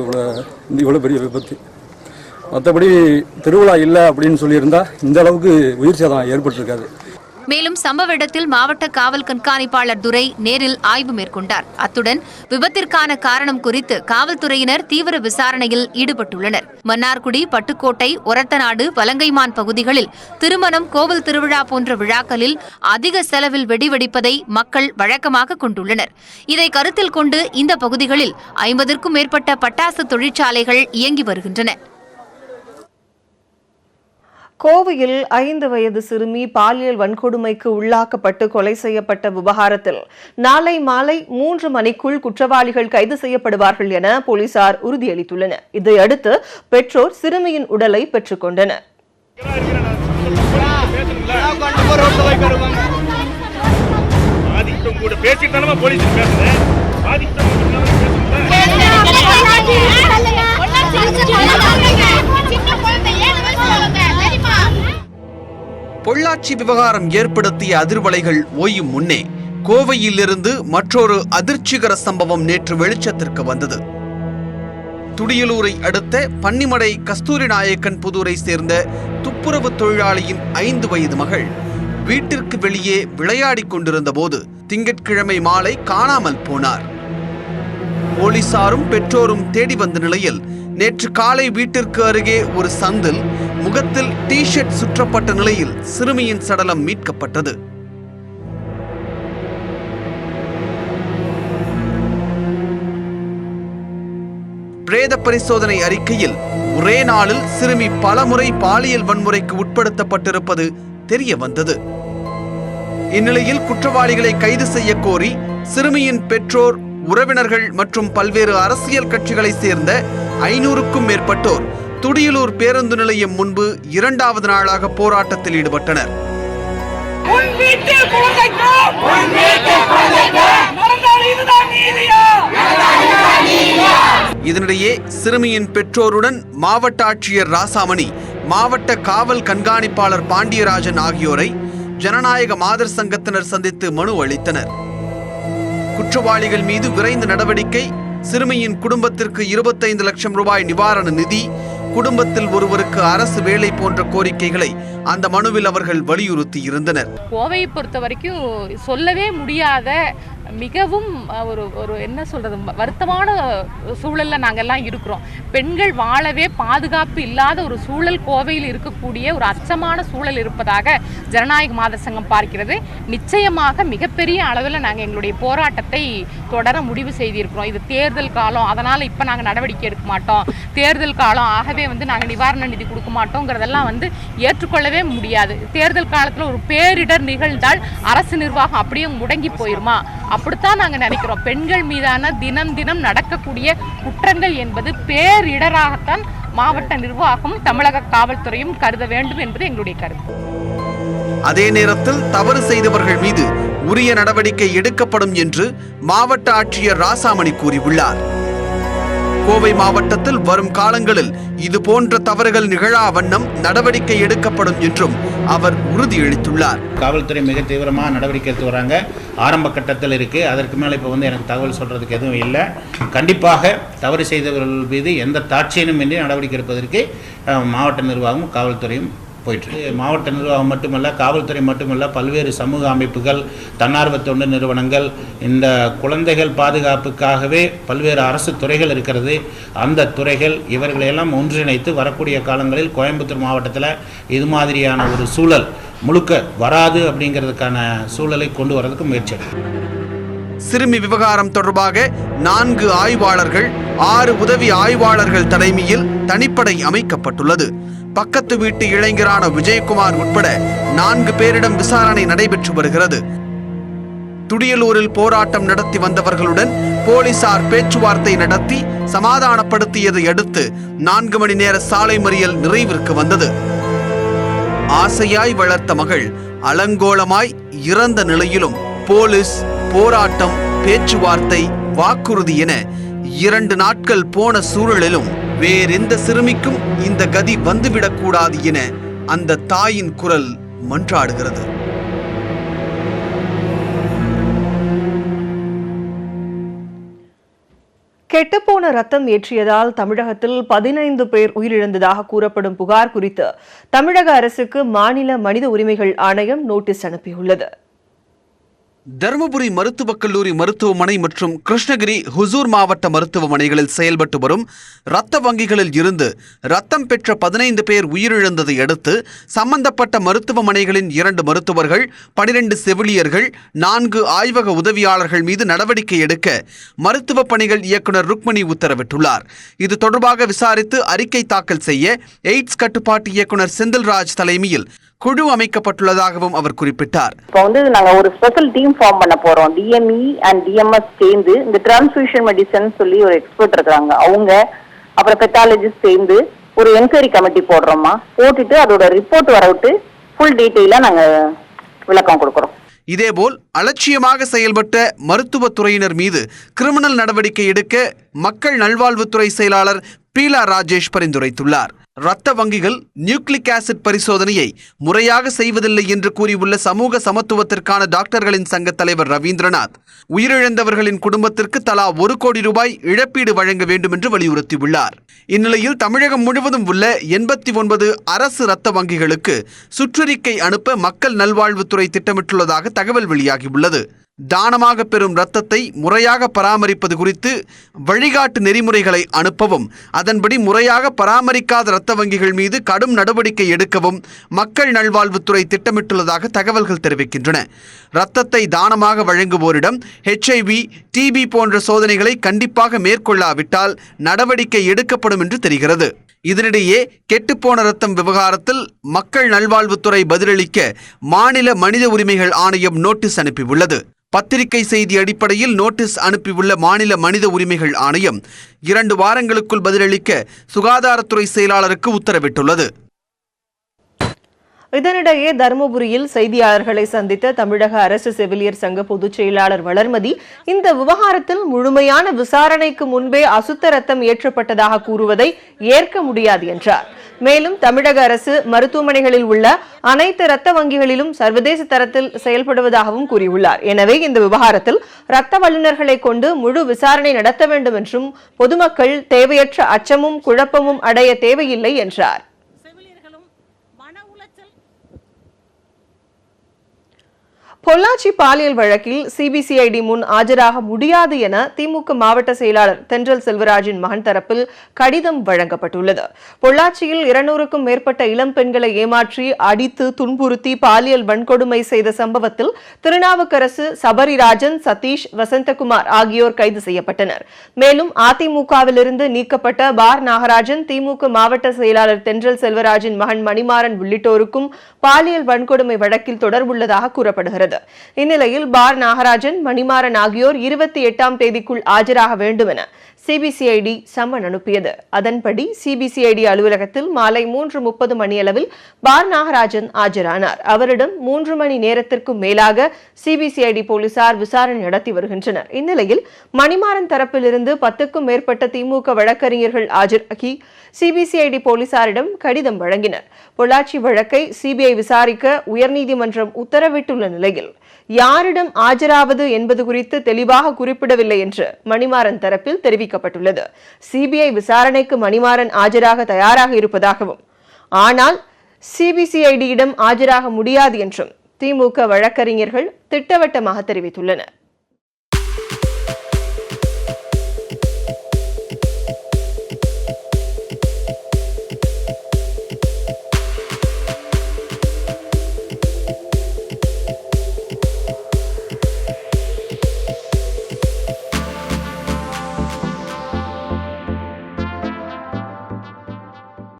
இவ்வளோ பெரிய விபத்து. மற்றபடி திருவிழா இல்லை அப்படின்னு சொல்லியிருந்தா இந்த அளவுக்கு உயிர் சேதம் ஏற்பட்டிருக்காது. மேலும் சம்பவ இடத்தில் மாவட்ட காவல் கண்காணிப்பாளர் துரை நேரில் ஆய்வு மேற்கொண்டார். அத்துடன் விபத்திற்கான காரணம் குறித்து காவல்துறையினர் தீவிர விசாரணையில் ஈடுபட்டுள்ளனர். மன்னார்குடி, பட்டுக்கோட்டை, ஒரத்தநாடு, வலங்கைமான் பகுதிகளில் திருமணம், கோவில் திருவிழா போன்ற விழாக்களில் அதிக செலவில் வெடி வெடிப்பதை மக்கள் வழக்கமாக கொண்டுள்ளனர். இதை கருத்தில் கொண்டு இந்த பகுதிகளில் 50க்கும் மேற்பட்ட பட்டாசு தொழிற்சாலைகள் இயங்கி வருகின்றன. கோவையில் 5 வயது சிறுமி பாலியல் வன்கொடுமைக்கு உள்ளாக்கப்பட்டு கொலை செய்யப்பட்ட விவகாரத்தில் நாளை மாலை 3 மணிக்குள் குற்றவாளிகள் கைது செய்யப்படுவார்கள் என போலீசார் உறுதியளித்துள்ளனர். இதையடுத்து பெற்றோர் சிறுமியின் உடலை பெற்றுக் கொண்டனர். பொள்ளாச்சி விவகாரம் ஏற்படுத்திய அதிர்வலைகள் ஓயும் முன்னே கோவையிலிருந்து மற்றொரு அதிர்ச்சிகர சம்பவம் நேற்று வெளிச்சத்திற்கு வந்தது. துடியலூரை அடுத்த பன்னிமடை கஸ்தூரி நாயக்கன் புதூரை சேர்ந்த துப்புரவு தொழிலாளியின் 5 வயது மகள் வீட்டிற்கு வெளியே விளையாடிக் கொண்டிருந்த போது திங்கட்கிழமை மாலை காணாமல் போனார். போலீசாரும் பெற்றோரும் தேடி வந்த நிலையில் நேற்று காலை வீட்டிற்கு அருகே ஒரு சந்தில் முகத்தில் டி-ஷர்ட் சுற்றப்பட்ட நிலையில் சிறுமியின் சடலம் மீட்கப்பட்டது. பிரேத பரிசோதனை அறிக்கையில் ஒரே நாளில் சிறுமி பலமுறை பாலியல் வன்முறைக்கு உட்படுத்தப்பட்டிருப்பது தெரிய வந்தது. இந்நிலையில் குற்றவாளிகளை கைது செய்ய கோரி சிறுமியின் பெற்றோர், உறவினர்கள் மற்றும் பல்வேறு அரசியல் கட்சிகளை சேர்ந்த 500க்கும் மேற்பட்டோர் துடியலூர் பேருந்து நிலையம் முன்பு 2வது நாளாக போராட்டத்தில் ஈடுபட்டனர். இதனிடையே சிறுமியின் பெற்றோருடன் மாவட்ட ஆட்சியர் ராசாமணி, மாவட்ட காவல் கண்காணிப்பாளர் பாண்டியராஜன் ஆகியோரை ஜனநாயக மாதர் சங்கத்தினர் சந்தித்து மனு அளித்தனர். குற்றவாளிகள் மீது விரைந்து நடவடிக்கை, சிறுமியின் குடும்பத்திற்கு 25 லட்சம் ரூபாய் நிவாரண நிதி, குடும்பத்தில் ஒருவருக்கு அரசு வேலை போன்ற கோரிக்கைகளை அந்த மனுவில் அவர்கள் வலியுறுத்தி இருந்தனர். கோவையை பொறுத்த வரைக்கும் சொல்லவே முடியாத மிகவும் ஒரு என்ன சொல்கிறது, வருத்தமான சூழலில் நாங்கள்லாம் இருக்கிறோம். பெண்கள் வாழவே பாதுகாப்பு இல்லாத ஒரு சூழல் கோவையில் இருக்கக்கூடிய ஒரு அச்சமான சூழல் இருப்பதாக ஜனநாயக மாதர் சங்கம் பார்க்கிறது. நிச்சயமாக மிகப்பெரிய அளவில் நாங்கள் எங்களுடைய போராட்டத்தை தொடர முடிவு செய்திருக்கிறோம். இது தேர்தல் காலம், அதனால் இப்போ நாங்கள் நடவடிக்கை எடுக்க மாட்டோம், தேர்தல் காலம் ஆகவே நாங்கள் நிவாரண நிதி கொடுக்க மாட்டோங்கிறதெல்லாம் ஏற்றுக்கொள்ளவே முடியாது. தேர்தல் காலத்தில் ஒரு பேரிடர் நிகழ்ந்தால் அரசு நிர்வாகம் அப்படியே முடங்கி போயிருமா? அப்படித்தான் நாங்கள் நினைக்கிறோம். பெண்கள் மீதான தினம் தினம் நடக்கக்கூடிய குற்றங்கள் என்பது பேரிடராகத்தான் மாவட்ட நிர்வாகம் தமிழக காவல்துறையும் கருத வேண்டும் என்பது எங்களுடைய கருத்து. அதே நேரத்தில் தவறு செய்தவர்கள் மீது உரிய நடவடிக்கை எடுக்கப்படும் என்று மாவட்ட ஆட்சியர் ராசாமணி கூறியுள்ளார். கோவை மாவட்டத்தில் வரும் காலங்களில் இது போன்ற தவறுகள் நிகழா வண்ணம் நடவடிக்கை எடுக்கப்படும் என்றும் அவர் உறுதியளித்துள்ளார். காவல்துறை மிக தீவிரமாக நடவடிக்கை எடுத்து வராங்க. ஆரம்ப கட்டத்தில் இருக்குது. அதற்கு மேலே இப்போ எனக்கு தகவல் சொல்கிறதுக்கு எதுவும் இல்லை. கண்டிப்பாக தவறு செய்தவர்கள் மீது எந்த தாட்சியனும் இன்றி நடவடிக்கை எடுப்பதற்கு மாவட்ட நிர்வாகமும் காவல்துறையும் போயிட்டு. மாவட்ட நிர்வாகம் மட்டுமல்ல, காவல்துறை மட்டுமல்ல, பல்வேறு சமூக அமைப்புகள், தன்னார்வ தொண்டு நிறுவனங்கள், இந்த குழந்தைகள் பாதுகாப்புக்காகவே பல்வேறு அரசு துறைகள் இருக்கிறது. அந்த துறைகள் இவர்களையெல்லாம் ஒன்றிணைத்து வரக்கூடிய காலங்களில் கோயம்புத்தூர் மாவட்டத்தில் இது மாதிரியான ஒரு சூழல் முழுக்க வராது அப்படிங்கிறதுக்கான சூழலை கொண்டு வரதுக்கு முயற்சி. சிறுமி விவகாரம் தொடர்பாக 4 ஆய்வாளர்கள் 6 உதவி ஆய்வாளர்கள் தலைமையில் தனிப்படை அமைக்கப்பட்டுள்ளது. பக்கத்து வீட்டு இளைஞரான விஜயகுமார் உட்பட 4 பேரிடம் விசாரணை நடைபெற்று வருகிறது. துடியலூரில் போராட்டம் நடத்தி வந்தவர்களுடன் போலீசார் பேச்சுவார்த்தை நடத்தி சமாதானப்படுத்தியதை அடுத்து 4 மணி நேர சாலை மறியல் நிறைவிற்கு வந்தது. ஆசையாய் வளர்த்த மகள் அலங்கோலமாய் இறந்த நிலையிலும் போலீஸ், போராட்டம், பேச்சுவார்த்தை, வாக்குறுதி என 2 நாட்கள் போன சூழலிலும் வேறெந்த சிறுமிக்கும் இந்த கதி வந்துவிடக்கூடாது என அந்த தாயின் குரல் மன்றாடுகிறது. கெட்டுப்போன ரத்தம் ஏற்றியதால் தமிழகத்தில் 15 பேர் உயிரிழந்ததாக கூறப்படும் புகார் குறித்து தமிழக அரசுக்கு மாநில மனித உரிமைகள் ஆணையம் நோட்டீஸ் அனுப்பியுள்ளது. தருமபுரி மருத்துவக் கல்லூரி மருத்துவமனை மற்றும் கிருஷ்ணகிரி ஹுசூர் மாவட்ட மருத்துவமனைகளில் செயல்பட்டு வரும் இரத்த வங்கிகளில் இருந்து ரத்தம் பெற்ற 15 பேர் உயிரிழந்ததை அடுத்து சம்பந்தப்பட்ட மருத்துவமனைகளின் 2 மருத்துவர்கள், 12 செவிலியர்கள், 4 ஆய்வக உதவியாளர்கள் மீது நடவடிக்கை எடுக்க மருத்துவ பணிகள் இயக்குநர் ருக்மணி உத்தரவிட்டுள்ளார். இது தொடர்பாக விசாரித்து அறிக்கை தாக்கல் செய்ய எய்ட்ஸ் கட்டுப்பாட்டு இயக்குநர் செந்தில்ராஜ் தலைமையில் குழு அமைக்கப்பட்டுள்ளதாகவும் அவர் குறிப்பிட்டார். இப்போ நாங்க ஒரு ஸ்பெஷல் டீம் ஃபார்ம் பண்ண போறோம். டிஎம்இ அண்ட் டிஎம்எஸ் சேர்ந்து இந்த டிரான்ஸ்ஃபியூஷன் மெடிசன் சொல்லி ஒரு எக்ஸ்பர்ட் இருக்காங்க, அவங்க அப்புறம் பெத்தாலஜிஸ்ட் சேர்ந்து ஒரு என்கொயரி கமிட்டி போடுறோமா, போட்டுட்டு அதோட ரிப்போர்ட் வரவிட்டு ஃபுல் டீட்டெயிலா நாங்க விளக்கம் கொடுக்கிறோம். இதேபோல் அலட்சியமாக செயல்பட்ட மருத்துவத்துறையினர் மீது கிரிமினல் நடவடிக்கை எடுக்க மக்கள் நல்வாழ்வுத்துறை செயலாளர் பீலா ராஜேஷ் பரிந்துரைத்துள்ளார். இரத்த வங்கிகள் நியூக்ளிக் ஆசிட் பரிசோதனையை முறையாக செய்வதில்லை என்று கூறியுள்ள சமூக சமத்துவத்திற்கான டாக்டர்களின் சங்க தலைவர் ரவீந்திரநாத், உயிரிழந்தவர்களின் குடும்பத்திற்கு தலா 1 கோடி ரூபாய் இழப்பீடு வழங்க வேண்டும் என்று வலியுறுத்தியுள்ளார். இந்நிலையில் தமிழகம் முழுவதும் உள்ள 89 அரசு இரத்த வங்கிகளுக்கு சுற்றறிக்கை அனுப்ப மக்கள் நல்வாழ்வுத்துறை திட்டமிட்டுள்ளதாக தகவல் வெளியாகியுள்ளது. தானமாக பெறும் இரத்தத்தை முறையாக பராமரிப்பது குறித்து வழிகாட்டு நெறிமுறைகளை அனுப்பவும், அதன்படி முறையாக பராமரிக்காத இரத்த வங்கிகள் மீது கடும் நடவடிக்கை எடுக்கவும் மக்கள் நல்வாழ்வுத்துறை திட்டமிட்டுள்ளதாக தகவல்கள் தெரிவிக்கின்றன. இரத்தத்தை தானமாக வழங்குவோரிடம் HIV, TB போன்ற சோதனைகளை கண்டிப்பாக மேற்கொள்ளாவிட்டால் நடவடிக்கை எடுக்கப்படும் என்று தெரிகிறது. இதனிடையே கெட்டுப்போன ரத்தம் விவகாரத்தில் மக்கள் நல்வாழ்வுத்துறை பதிலளிக்க மாநில மனித உரிமைகள் ஆணையம் நோட்டீஸ் அனுப்பியுள்ளது. பத்திரிகை செய்தி அடிப்படையில் நோட்டீஸ் அனுப்பியுள்ள மாநில மனித உரிமைகள் ஆணையம் 2 வாரங்களுக்குள் பதிலளிக்க சுகாதாரத்துறை செயலாளருக்கு உத்தரவிட்டுள்ளது. இதனிடையே தருமபுரியில் செய்தியாளர்களை சந்தித்த தமிழக அரசு செவிலியர் சங்க பொதுச் செயலாளர் வளர்மதி இந்த விவகாரத்தில் முழுமையான விசாரணைக்கு முன்பே அசுத்த ரத்தம் ஏற்றப்பட்டதாக கூறுவதை ஏற்க முடியாது என்றார். மேலும் தமிழக அரசு மருத்துவமனைகளில் உள்ள அனைத்து இரத்த வங்கிகளிலும் சர்வதேச தரத்தில் செயல்படுவதாகவும் கூறியுள்ளார். எனவே இந்த விவகாரத்தில் இரத்த வல்லுநர்களை கொண்டு முழு விசாரணை நடத்த வேண்டும் என்றும் பொதுமக்கள் தேவையற்ற அச்சமும் குழப்பமும் அடைய தேவையில்லை என்றார். பொள்ளாச்சி பாலியல் வழக்கில் சிபிசிஐடி முன் ஆஜராக முடியாது என திமுக மாவட்ட செயலாளர் தென்றல் செல்வராஜின் மகன் தரப்பில் கடிதம் வழங்கப்பட்டுள்ளது. பொள்ளாச்சியில் 200க்கும் மேற்பட்ட இளம் பெண்களை ஏமாற்றி அடித்து துன்புறுத்தி பாலியல் வன்கொடுமை செய்த சம்பவத்தில் திருநாவுக்கரசு, சபரிராஜன், சதீஷ், வசந்தகுமார் ஆகியோர் கைது செய்யப்பட்டனர். மேலும் அதிமுகவிலிருந்து நீக்கப்பட்ட பார் நாகராஜன், திமுக மாவட்ட செயலாளர் தென்றல் செல்வராஜின் மகன் மணிமாறன் உள்ளிட்டோருக்கும் பாலியல் வன்கொடுமை வழக்கில் தொடர்புள்ளதாக கூறப்படுகிறது. இந்நிலையில் பார் நாகராஜன், மணிமாறன் ஆகியோர் 28ஆம் தேதிக்குள் ஆஜராக வேண்டும் என சிபிசிஐடி சம்மன் அனுப்பியது. அதன்படி சிபிசிஐடி அலுவலகத்தில் மாலை 3:30 மணியளவில் பார் நாகராஜன் ஆஜரானார். அவரிடம் 3 மணி நேரத்திற்கும் மேலாக சிபிசிஐடி போலீசார் விசாரணை நடத்தி வருகின்றனர். இந்நிலையில் மணிமாறன் தரப்பிலிருந்து 10க்கும் மேற்பட்ட திமுக வழக்கறிஞர்கள் ஆஜராகி சிபிசிஐடி போலீசாரிடம் கடிதம் வழங்கினர். பொள்ளாச்சி வழக்கை சிபிஐ விசாரிக்க உயர்நீதிமன்றம் உத்தரவிட்டுள்ள நிலையில் யாரிடம் ஆஜராவது என்பது குறித்து தெளிவாக குறிப்பிடவில்லை என்று மணிமாறன் தரப்பில் தெரிவிக்கப்பட்டுள்ளது. சிபிஐ விசாரணைக்கு மணிமாறன் ஆஜராக தயாராக இருப்பதாகவும், ஆனால் சிபிசிஐடியிடம் ஆஜராக முடியாது என்றும் திமுக வழக்கறிஞர்கள் திட்டவட்டமாக தெரிவித்துள்ளனர்.